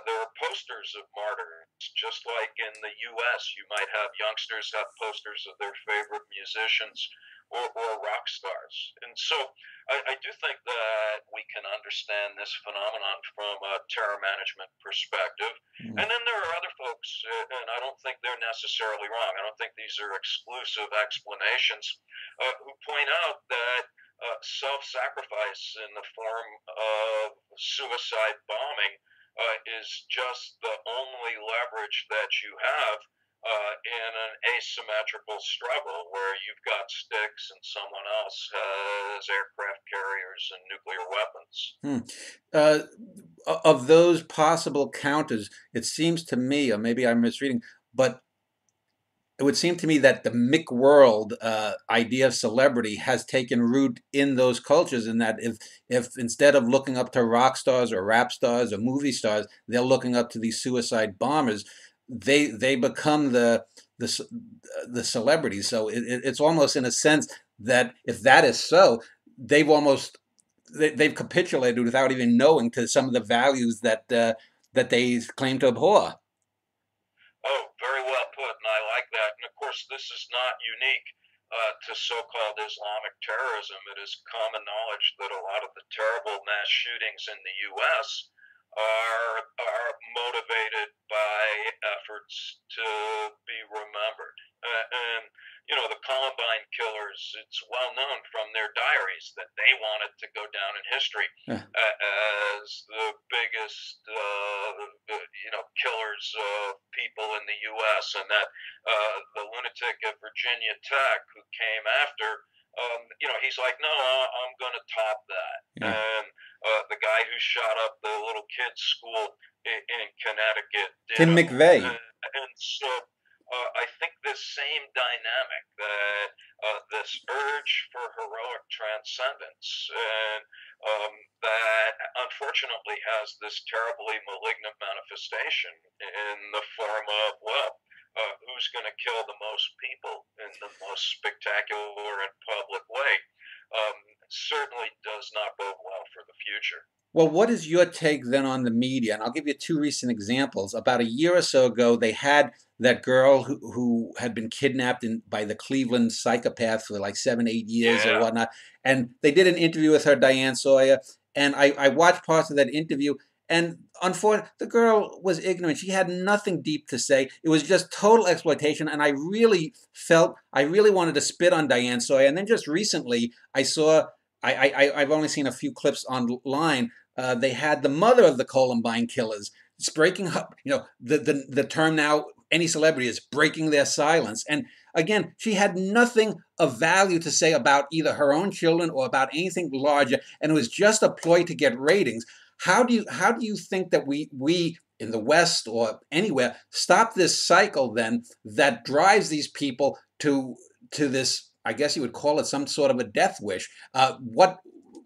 there are posters of martyrs, just like in the U.S. You might have youngsters have posters of their favorite musicians or rock stars. And so I do think that we can understand this phenomenon from a terror management perspective. mm, And then there are other folks, and I don't think they're necessarily wrong. I don't think these are exclusive explanations, who point out that self-sacrifice in the form of suicide bombing is just the only leverage that you have in an asymmetrical struggle where you've got sticks and someone else has aircraft carriers and nuclear weapons. of those possible counters, it seems to me, or maybe I'm misreading, but it would seem to me that the Mick World idea of celebrity has taken root in those cultures, and that if instead of looking up to rock stars or rap stars or movie stars, they're looking up to these suicide bombers, they become the celebrities. So it's almost in a sense that if that is so, they've almost they've capitulated without even knowing to some of the values that they claim to abhor. Oh, very well put, and I like that. And of course, this is not unique to so-called Islamic terrorism. It is common knowledge that a lot of the terrible mass shootings in the U.S. are motivated by efforts to be remembered. And the Columbine killers, it's well known from their diaries that they wanted to go down in history as the biggest, killers of people in the U.S. And that the lunatic at Virginia Tech who came after, he's like, no, I'm going to top that. Yeah. And the guy who shot up the little kids' school in Connecticut, Tim McVeigh. And so I think this same dynamic, that this urge for heroic transcendence, and that unfortunately has this terribly malignant manifestation in the form of, who's going to kill the most people in the most spectacular and public way, certainly does not bode well for the future. Well, what is your take then on the media? And I'll give you two recent examples. About a year or so ago, they had that girl who had been kidnapped by the Cleveland psychopaths for like 7, 8 years or whatnot. And they did an interview with her, Diane Sawyer. And I watched parts of that interview. And unfortunately, the girl was ignorant. She had nothing deep to say. It was just total exploitation. And I really wanted to spit on Diane Sawyer. And then just recently, I saw, I've only seen a few clips online. They had the mother of the Columbine killers. It's breaking up, the term now, any celebrity is breaking their silence. And again, she had nothing of value to say about either her own children or about anything larger. And it was just a ploy to get ratings. How do you think that we in the West or anywhere stop this cycle then that drives these people to this, I guess you would call it some sort of a death wish?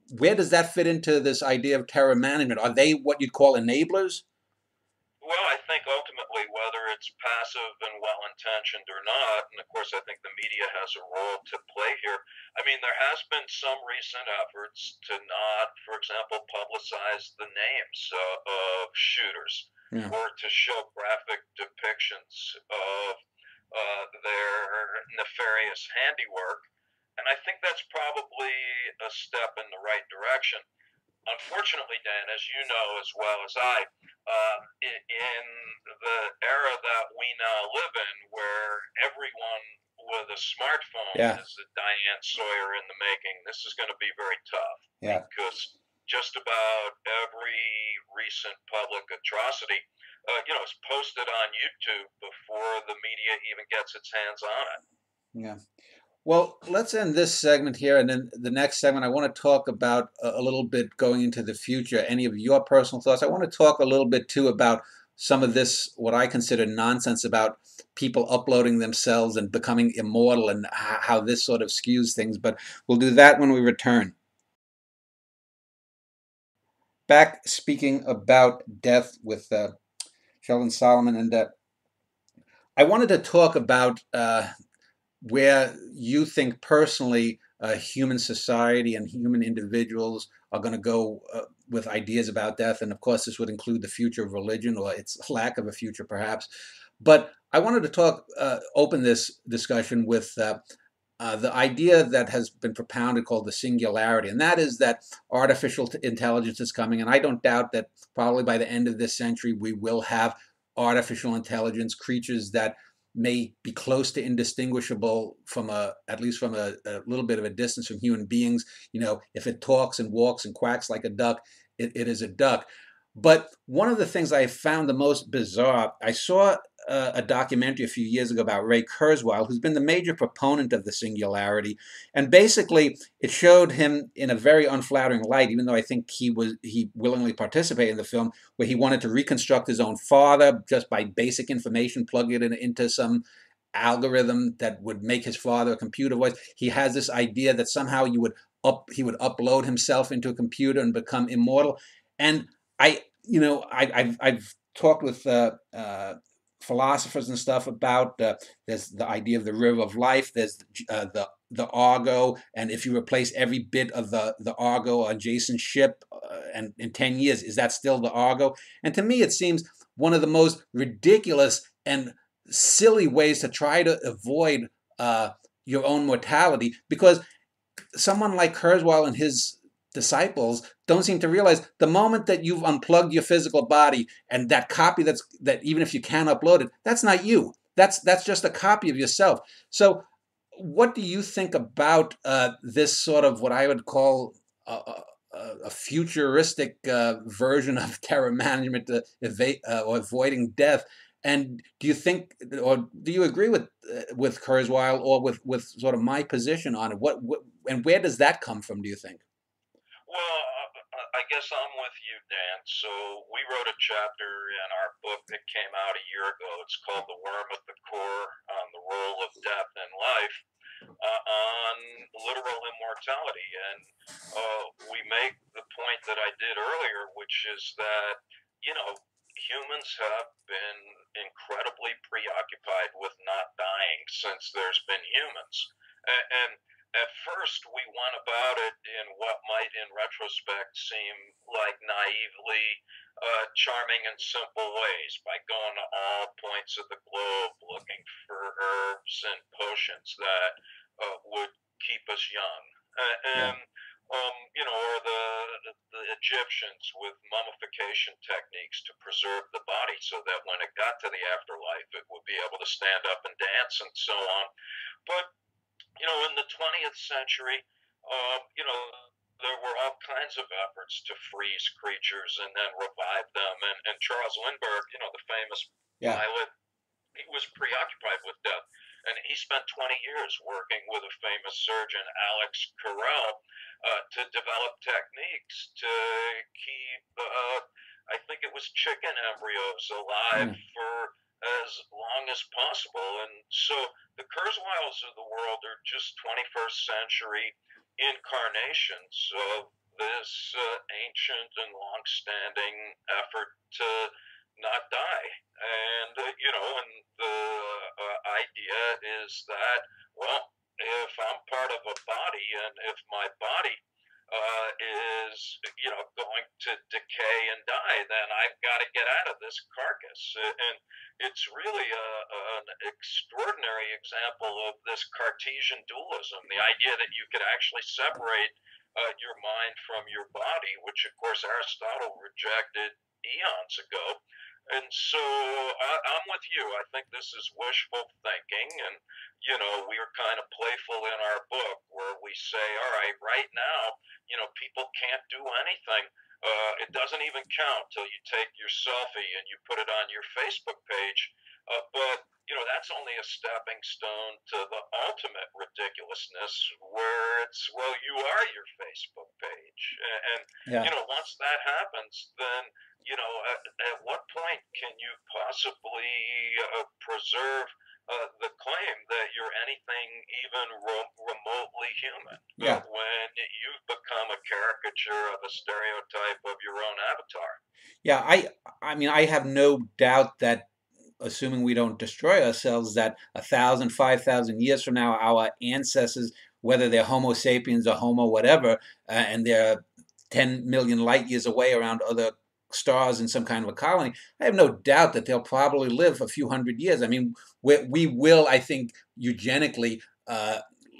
Where does that fit into this idea of terror management? Are they what you'd call enablers? Well, I think ultimately, whether it's passive and well-intentioned or not, and of course I think the media has a role to play here. I mean, there has been some recent efforts to not, for example, publicize the names of shooters, or to show graphic depictions of their nefarious handiwork. And I think that's probably a step in the right direction. Unfortunately, Dan, as you know as well as I, in the era that we now live in, where everyone with a smartphone is a Diane Sawyer in the making, this is going to be very tough. Because just about every recent public atrocity, is posted on YouTube before the media even gets its hands on it. Yeah. Well, let's end this segment here, and then the next segment, I want to talk about a little bit going into the future, any of your personal thoughts. I want to talk a little bit, too, about some of this, what I consider nonsense about people uploading themselves and becoming immortal and how this sort of skews things, but we'll do that when we return. Back speaking about death with Sheldon Solomon, and I wanted to talk about where you think personally human society and human individuals are going to go with ideas about death. And of course, this would include the future of religion, or its lack of a future, perhaps. But I wanted to open this discussion with the idea that has been propounded called the singularity. And that is that artificial intelligence is coming. And I don't doubt that probably by the end of this century, we will have artificial intelligence, creatures that may be close to indistinguishable from at least from a little bit of a distance from human beings. If it talks and walks and quacks like a duck, it is a duck. But one of the things I found the most bizarre, I saw a documentary a few years ago about Ray Kurzweil, who's been the major proponent of the singularity. And basically, it showed him in a very unflattering light, even though I think he willingly participated in the film, where he wanted to reconstruct his own father just by basic information, plug it into some algorithm that would make his father a computer voice. He has this idea that somehow he would upload himself into a computer and become immortal. And I've talked with philosophers and stuff about there's the idea of the river of life. There's the the Argo, and if you replace every bit of the Argo on Jason's ship, and in 10 years, is that still the Argo? And to me, it seems one of the most ridiculous and silly ways to try to avoid your own mortality, because someone like Kurzweil and his disciples don't seem to realize the moment that you've unplugged your physical body, and that copy that even if you can upload it, that's not you. That's just a copy of yourself. So what do you think about this sort of what I would call a futuristic version of terror management to evade or avoiding death? And do you think, or do you agree with Kurzweil, or with sort of my position on it? What and where does that come from, do you think? Well, I guess I'm with you, Dan. So we wrote a chapter in our book that came out a year ago. It's called "The Worm at the Core: on the Role of Death in Life," on literal immortality. And we make the point that I did earlier, which is that, you know, humans have been incredibly preoccupied with not dying since there's been humans. And at first, we went about it in what might, in retrospect, seem like naively charming and simple ways, by going to all points of the globe looking for herbs and potions that would keep us young. Yeah. And you know, or the Egyptians with mummification techniques to preserve the body so that when it got to the afterlife, it would be able to stand up and dance and so on. But you know, in the 20th century, you know, there were all kinds of efforts to freeze creatures and then revive them. And Charles Lindbergh, you know, the famous Yeah. pilot, he was preoccupied with death. And he spent 20 years working with a famous surgeon, Alex Carrel, to develop techniques to keep, I think it was chicken embryos alive Mm. for as long as possible. And so the Kurzweils of the world are just 21st century incarnations of this ancient and long-standing effort to not die. And, you know, and the idea is that, well, if I'm part of a body and if my body is, you know, going to decay and die, then I've got to get out of this carcass. And it's really an extraordinary example of this Cartesian dualism, the idea that you could actually separate your mind from your body, which, of course, Aristotle rejected eons ago. And so I'm with you. I think this is wishful thinking. And, you know, we are kind of playful in our book where we say, all right, right now, you know, people can't do anything. It doesn't even count till you take your selfie and you put it on your Facebook page. But, you know, that's only a stepping stone to the ultimate ridiculousness where it's, well, you are your Facebook page. And Yeah. you know, once that happens, then, you know, at what point can you possibly preserve the claim that you're anything even remotely human Yeah. when you've become a caricature of a stereotype of your own avatar? Yeah. I mean, I have no doubt that, assuming we don't destroy ourselves, that 1,000, 5,000 years from now, our ancestors, whether they're Homo sapiens or Homo whatever, and they're 10 million light years away around other stars in some kind of a colony, I have no doubt that they'll probably live a few hundred years. I mean, we will, I think, eugenically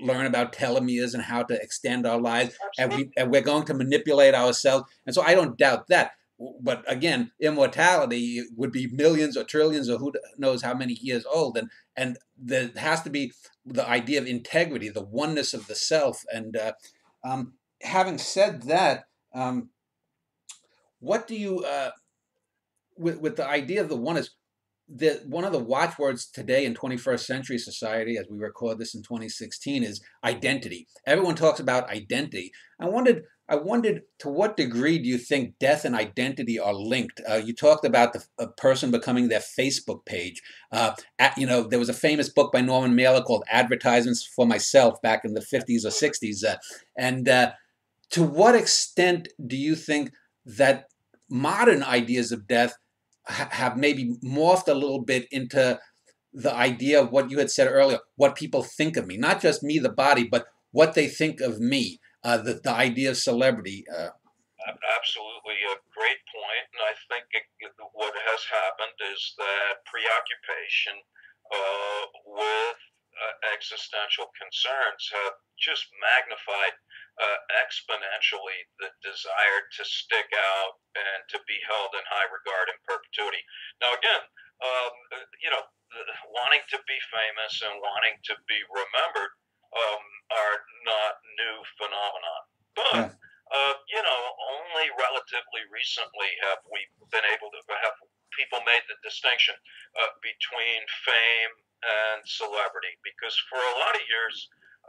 learn about telomeres and how to extend our lives, Absolutely. and we're going to manipulate ourselves. And so I don't doubt that. But again, immortality would be millions or trillions or who knows how many years old, and there has to be the idea of integrity, the oneness of the self. And having said that, what do you with the idea of the oneness? One of the watchwords today in 21st century society, as we record this in 2016, is identity. Everyone talks about identity. I wondered to what degree do you think death and identity are linked? You talked about a person becoming their Facebook page. You know, there was a famous book by Norman Mailer called "Advertisements for Myself" back in the 50s or 60s. And to what extent do you think that modern ideas of death have maybe morphed a little bit into the idea of what you had said earlier, what people think of me, not just me, the body, but what they think of me, the idea of celebrity. Absolutely a great point, and I think what has happened is that preoccupation with existential concerns have just magnified exponentially the desire to stick out and to be held in high regard in perpetuity. Now, again, you know, wanting to be famous and wanting to be remembered are not new phenomenon, but Yeah, you know, only relatively recently have we been able to have people made the distinction between fame and celebrity, because for a lot of years,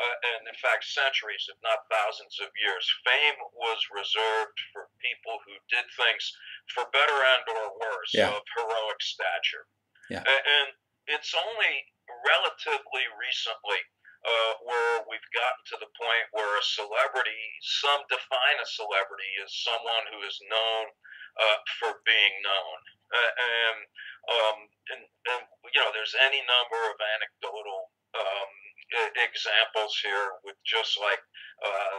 and in fact centuries, if not thousands of years, fame was reserved for people who did things for better and or worse yeah, of heroic stature. yeah, And it's only relatively recently where we've gotten to the point where a celebrity, some define a celebrity as someone who is known for being known. Uh, and, um, and, you know, there's any number of anecdotal examples here with just like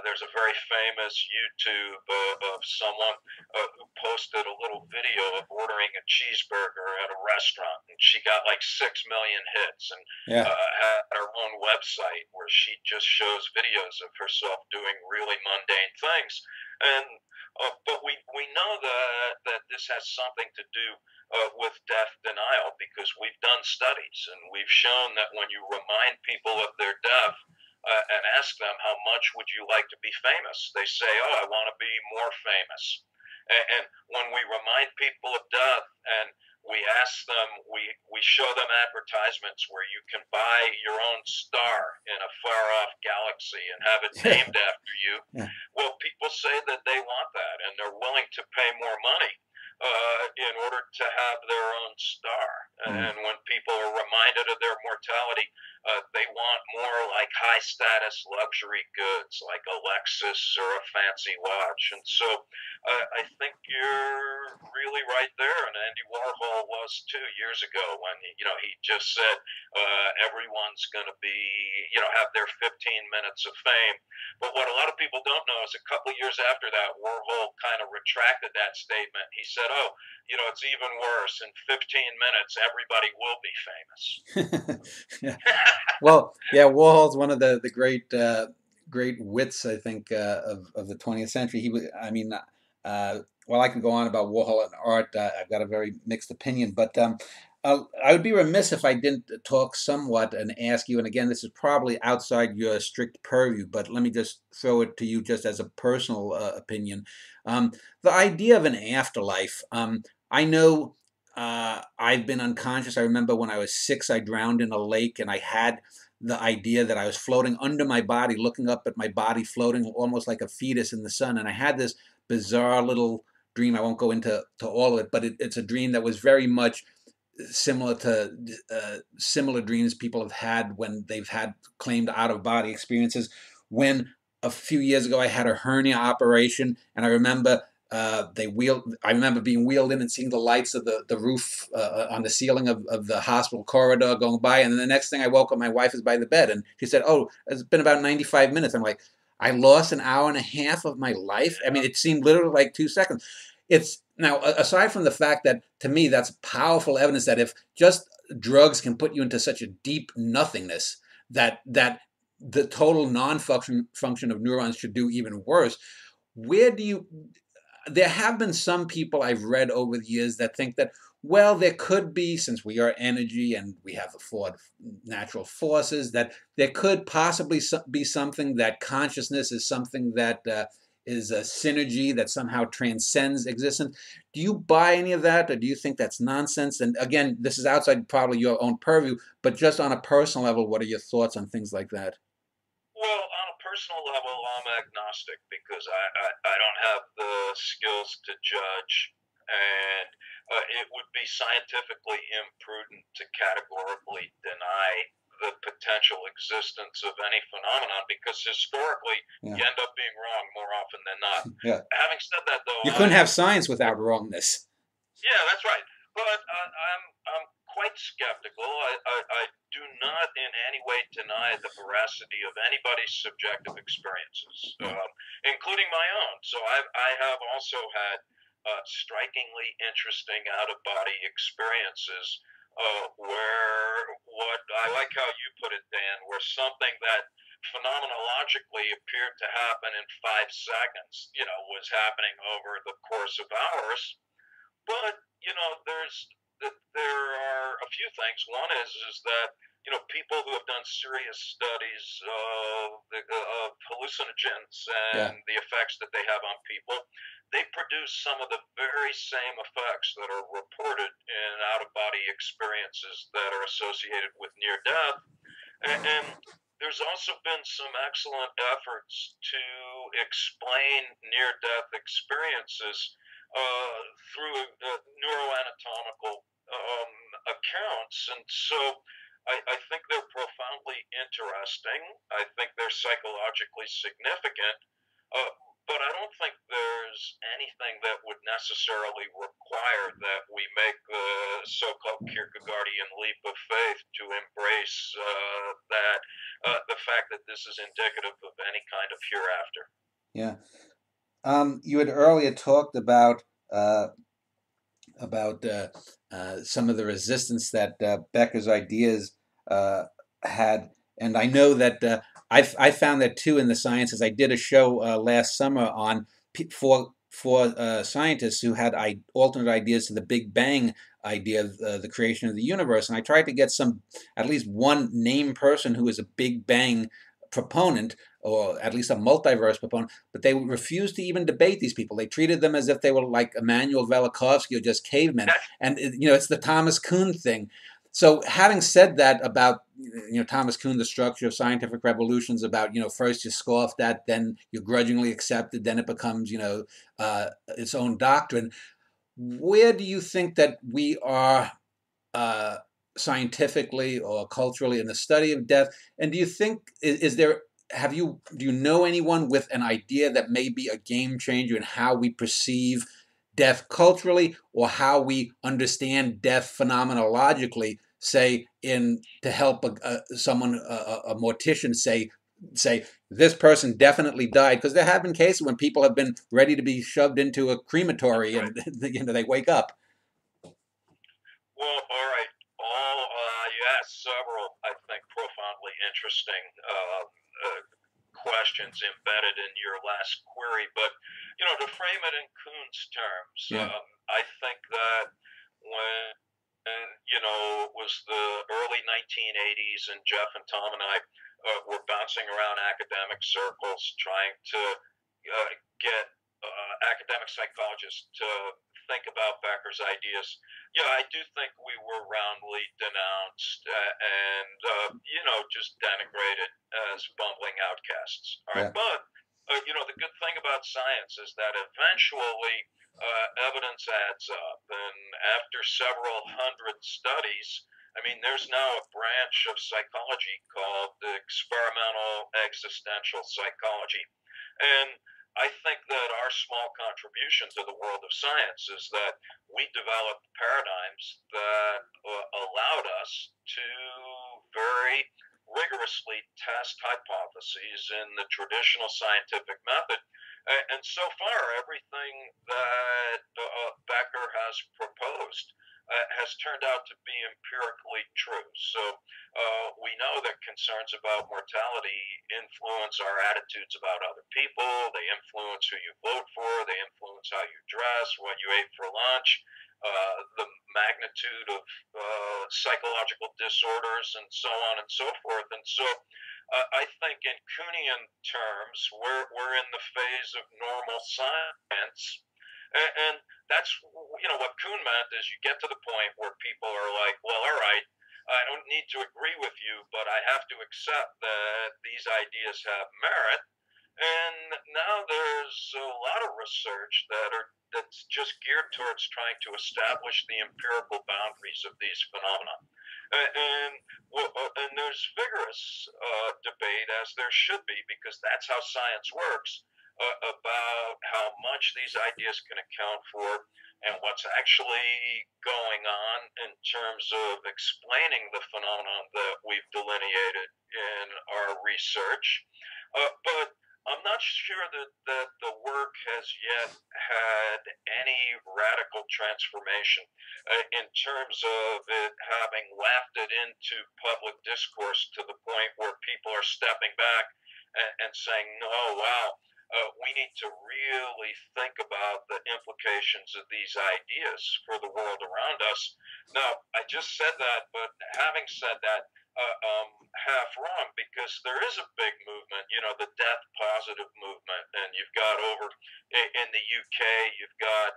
there's a very famous YouTube of someone who posted a little video of ordering a cheeseburger at a restaurant, and she got like 6 million hits, and yeah, had her own website where she just shows videos of herself doing really mundane things. And but we know that this has something to do with death denial, because we've done studies and we've shown that when you remind people of their death and ask them how much would you like to be famous, they say, "Oh, I want to be more famous." And when we remind people of death and we ask them, we show them advertisements where you can buy your own star in a far off galaxy and have it named after you. yeah, Well, people say that they want that and they're willing to pay more money in order to have their own star. mm, And when people are reminded of their mortality, they want more like high status luxury goods like a Lexus or a fancy watch. And so I think you're really right there. And Andy Warhol was 2 years ago when you know he just said everyone's going to be have their 15 minutes of fame. But what a lot of people don't know is a couple of years after that, Warhol kind of retracted that statement. He said, "Oh, it's even worse. In 15 minutes, everybody will be famous." yeah. Well, yeah, Warhol's one of the great wits, I think, of the 20th century. He was, I mean, well, I can go on about Warhol and art. I've got a very mixed opinion, but I would be remiss if I didn't talk somewhat and ask you. And again, this is probably outside your strict purview, but let me just throw it to you just as a personal opinion. Um, the idea of an afterlife. I know. I've been unconscious. I remember when I was 6, I drowned in a lake, and I had the idea that I was floating under my body, looking up at my body, floating almost like a fetus in the sun. And I had this bizarre little dream. I won't go into all of it, but it's a dream that was very much similar to similar dreams people have had when they've had claimed out of body experiences. When a few years ago I had a hernia operation, and I remember I remember being wheeled in and seeing the lights of the roof on the ceiling of the hospital corridor going by. And then the next thing I woke up, my wife is by the bed, and she said, "Oh, it's been about 95 minutes." I'm like, I lost an hour and a half of my life. I mean, it seemed literally like 2 seconds. It's now, aside from the fact that to me that's powerful evidence that if just drugs can put you into such a deep nothingness that the total non-function of neurons should do even worse. Where do you There have been some people I've read over the years that think that, well, there could be, since we are energy and we have the four natural forces, that there could possibly be something that consciousness is something that is a synergy that somehow transcends existence. Do you buy any of that, or do you think that's nonsense? And again, this is outside probably your own purview, but just on a personal level, what are your thoughts on things like that? Well, on a personal level, I'm agnostic because I don't have the skills to judge, and it would be scientifically imprudent to categorically deny the potential existence of any phenomenon, because historically Yeah, you end up being wrong more often than not. yeah. Having said that, though, You couldn't have science without wrongness. yeah, that's right. But I'm quite somewhat skeptical. I do not in any way deny the veracity of anybody's subjective experiences, Yeah. including my own. So I have also had strikingly interesting out of body experiences where what I like how you put it, Dan, where something that phenomenologically appeared to happen in 5 seconds, was happening over the course of hours. But there are a few things. One is that people who have done serious studies of hallucinogens Yeah. and the effects that they have on people, they produce some of the very same effects that are reported in out of body experiences that are associated with near death. And there's also been some excellent efforts to explain near death experiences uh, through neuroanatomical accounts. And so I think they're profoundly interesting. I think they're psychologically significant. Uh, but I don't think there's anything that would necessarily require that we make the so-called Kierkegaardian leap of faith to embrace the fact that this is indicative of any kind of hereafter. Yeah. You had earlier talked about about uh, some of the resistance that Becker's ideas had, and I know that I found that too in the sciences. I did a show last summer on four scientists who had alternate ideas to the Big Bang idea of the creation of the universe, and I tried to get at least one named person who is a Big Bang proponent, or at least a multiverse proponent, but they refused to even debate these people. They treated them as if they were like Immanuel Velikovsky or just cavemen. And it's the Thomas Kuhn thing. So having said that about Thomas Kuhn, the structure of scientific revolutions, about first you scoff at, then you grudgingly accept it, then it becomes its own doctrine. Where do you think that we are scientifically or culturally in the study of death? And do you think is there do you know anyone with an idea that may be a game changer in how we perceive death culturally, or how we understand death phenomenologically, say in to help someone a mortician say this person definitely died? Because there have been cases when people have been ready to be shoved into a crematory, Right. and they wake up. Well, all right. You asked several, I think, profoundly interesting questions embedded in your last query. But, to frame it in Kuhn's terms, Yeah. I think that when, it was the early 1980s, and Jeff and Tom and I were bouncing around academic circles trying to get academic psychologists to think about Becker's ideas. Yeah, I do think we were roundly denounced and just denigrated as bumbling outcasts. All right, Yeah. but the good thing about science is that eventually evidence adds up, and after several hundred studies, I mean, there's now a branch of psychology called the experimental existential psychology, and I think that our small contribution to the world of science is that we developed paradigms that allowed us to very rigorously test hypotheses in the traditional scientific method. And so far, everything that Becker has proposed has turned out to be empirically true. So we know that concerns about mortality influence our attitudes about other people. They influence who you vote for. They influence how you dress, what you ate for lunch, the magnitude of psychological disorders, and so on and so forth. And so I think in Kuhnian terms, we're in the phase of normal science. And that's what Kuhn meant is you get to the point where people are like, well, all right, I don't need to agree with you, but I have to accept that these ideas have merit. And now there's a lot of research that's just geared towards trying to establish the empirical boundaries of these phenomena. And there's vigorous debate, as there should be, because that's how science works, about how much these ideas can account for and what's actually going on in terms of explaining the phenomenon that we've delineated in our research. But I'm not sure that the work has yet had any radical transformation in terms of it having wafted into public discourse to the point where people are stepping back and saying, no, wow, we need to really think about the implications of these ideas for the world around us. Now, I just said that, but having said that, half wrong, because there is a big movement, the death positive movement, and you've got over in the UK, you've got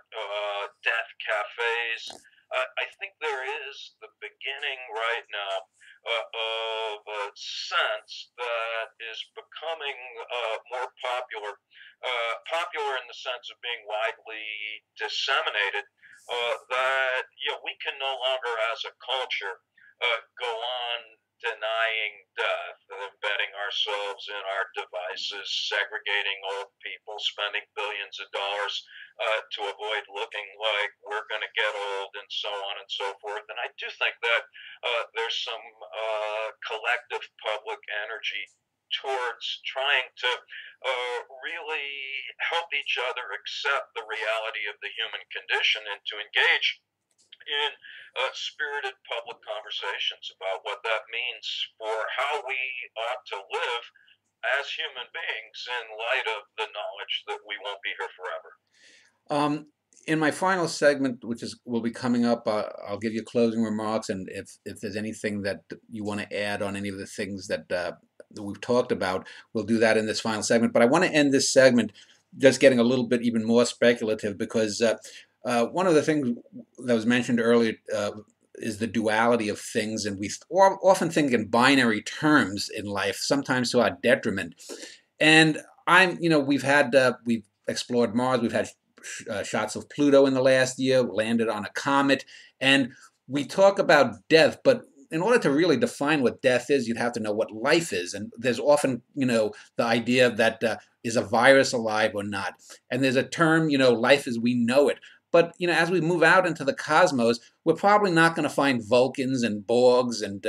death cafes. I think there is the beginning right now of a sense that is becoming more popular, popular in the sense of being widely disseminated, that we can no longer as a culture go on denying death, embedding ourselves in our devices, segregating old people, spending billions of dollars to avoid looking like we're going to get old, and so on and so forth. And I do think that there's some collective public energy towards trying to really help each other accept the reality of the human condition and to engage in spirited public conversations about what that means for how we ought to live as human beings in light of the knowledge that we won't be here forever. In my final segment, which will be coming up, I'll give you closing remarks, and if there's anything that you want to add on any of the things that we've talked about, we'll do that in this final segment. But I want to end this segment just getting a little bit even more speculative, because one of the things that was mentioned earlier is the duality of things, and we often think in binary terms in life, sometimes to our detriment. And we've explored Mars, we've had shots of Pluto in the last year, landed on a comet, and we talk about death, but in order to really define what death is, you'd have to know what life is. And there's often, the idea that is a virus alive or not? And there's a term, life as we know it. But, as we move out into the cosmos, we're probably not going to find Vulcans and Borgs and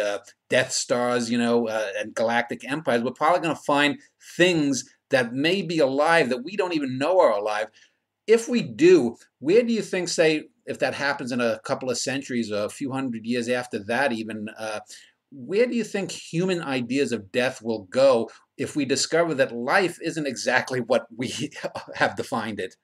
Death Stars, and galactic empires. We're probably going to find things that may be alive that we don't even know are alive. If we do, where do you think, say, if that happens in a couple of centuries or a few hundred years after that even, where do you think human ideas of death will go if we discover that life isn't exactly what we have defined it?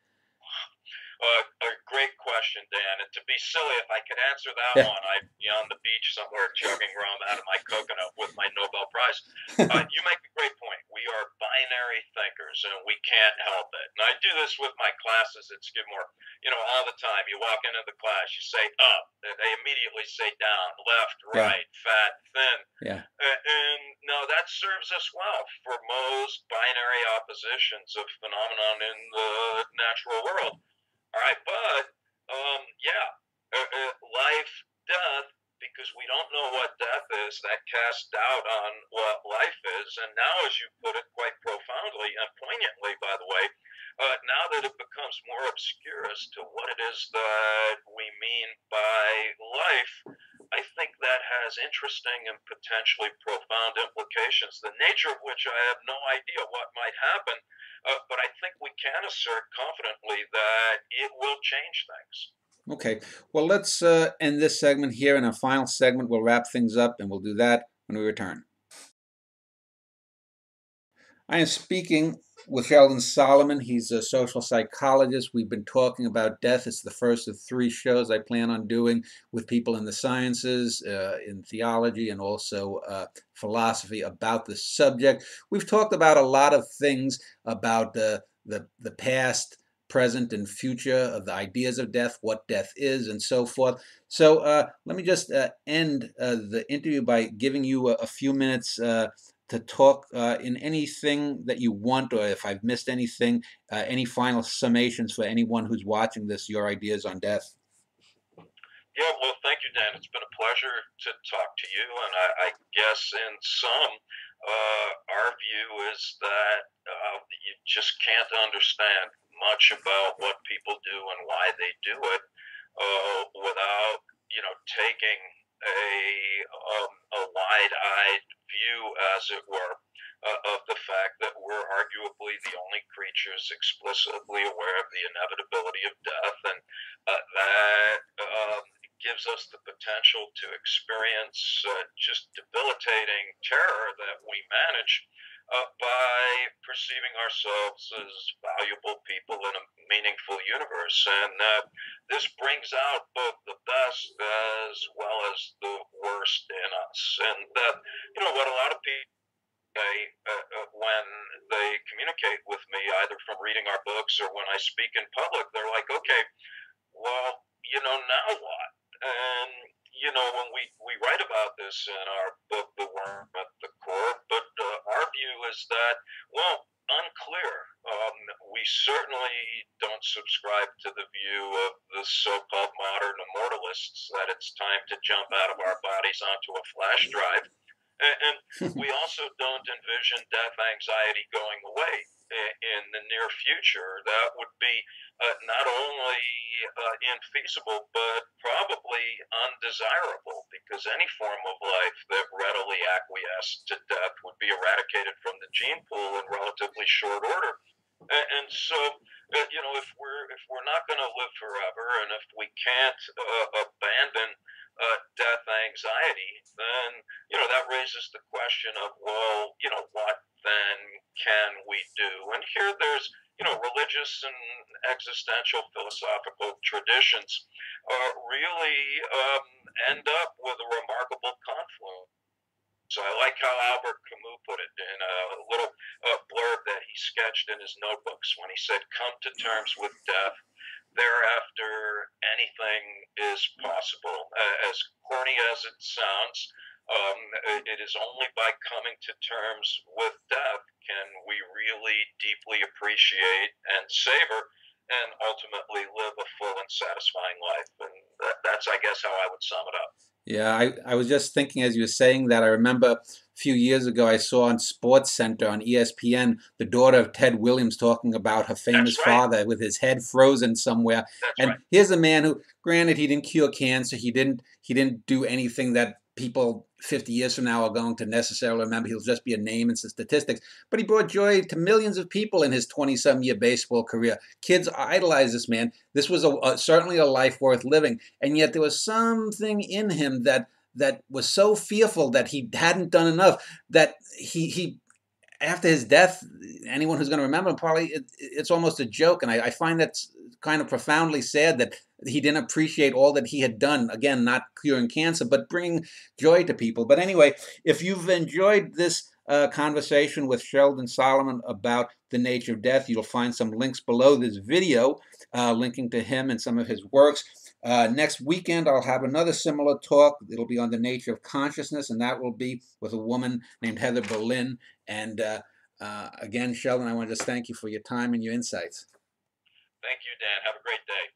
A great question, Dan. And to be silly, if I could answer that Yeah. one, I'd be on the beach somewhere chugging rum out of my coconut with my Nobel Prize. You make a great point. We are binary thinkers, and we can't help it. And I do this with my classes at Skidmore, all the time. You walk into the class, you say up, and they immediately say down, left, Yeah. right, fat, thin. Yeah. And now that serves us well for most binary oppositions of phenomenon in the natural world. All right, but life, death, because we don't know what death is, that casts doubt on what life is. And now, as you put it quite profoundly and poignantly, by the way, now that it becomes more obscure as to what it is that we mean by life, I think that has interesting and potentially profound implications, the nature of which I have no idea what might happen. But I think we can assert confidently that it will change things. Okay. Well, let's end this segment here. In our final segment, we'll wrap things up, and we'll do that when we return. I am speaking with Sheldon Solomon. He's a social psychologist. We've been talking about death. It's the first of 3 shows I plan on doing with people in the sciences, in theology, and also philosophy about the subject. We've talked about a lot of things about the past, present, and future of the ideas of death, what death is, and so forth. So let me just end the interview by giving you a few minutes to talk in anything that you want, or if I've missed anything, any final summations for anyone who's watching this, your ideas on death. Yeah, well, thank you, Dan. It's been a pleasure to talk to you, and I guess in some, Our view is that you just can't understand much about what people do and why they do it without, taking a wide-eyed view, as it were, of the fact that we're arguably the only creatures explicitly aware of the inevitability of death, and that gives us the potential to experience just debilitating terror that we manage by perceiving ourselves as valuable people in a meaningful universe. And this brings out both the best as well as the worst in us. And, what a lot of people say when they communicate with me, either from reading our books or when I speak in public, they're like, okay, well, now what? And, when we write about this in our book, The Worm at the Core, but our view is that, well, unclear. We certainly don't subscribe to the view of the so-called modern immortalists that it's time to jump out of our bodies onto a flash drive. And we also don't envision death anxiety going away in the near future. That would be not only infeasible, but probably undesirable, because any form of life that readily acquiesced to death would be eradicated from the gene pool in relatively short order. And so, if we're not going to live forever, and if we can't abandon death anxiety, then that raises the question of, well, what then can we do? And here there's religious and existential philosophical traditions really end up with a remarkable confluence. So I like how Albert Camus put it in a little blurb that he sketched in his notebooks when he said, "Come to terms with death. Thereafter, anything is possible." As corny as it sounds, it is only by coming to terms with death can we really deeply appreciate and savor and ultimately live a full and satisfying life. And that's, I guess, how I would sum it up. Yeah, I was just thinking as you were saying that, I remember a few years ago I saw on Sports Center on ESPN the daughter of Ted Williams talking about her famous That's right. father with his head frozen somewhere. That's And right. here's a man who, granted, he didn't cure cancer, he didn't do anything that people 50 years from now are going to necessarily remember. He'll just be a name and some statistics. But he brought joy to millions of people in his 20-some year baseball career. Kids idolize this man. This was certainly a life worth living. And yet there was something in him that was so fearful that he hadn't done enough, that he after his death, anyone who's going to remember him, probably it's almost a joke. And I find that's kind of profoundly sad that he didn't appreciate all that he had done. Again, not curing cancer, but bringing joy to people. But anyway, if you've enjoyed this conversation with Sheldon Solomon about the nature of death, you'll find some links below this video linking to him and some of his works. Next weekend, I'll have another similar talk. It'll be on the nature of consciousness, and that will be with a woman named Heather Berlin. And again, Sheldon, I want to just thank you for your time and your insights. Thank you, Dan. Have a great day.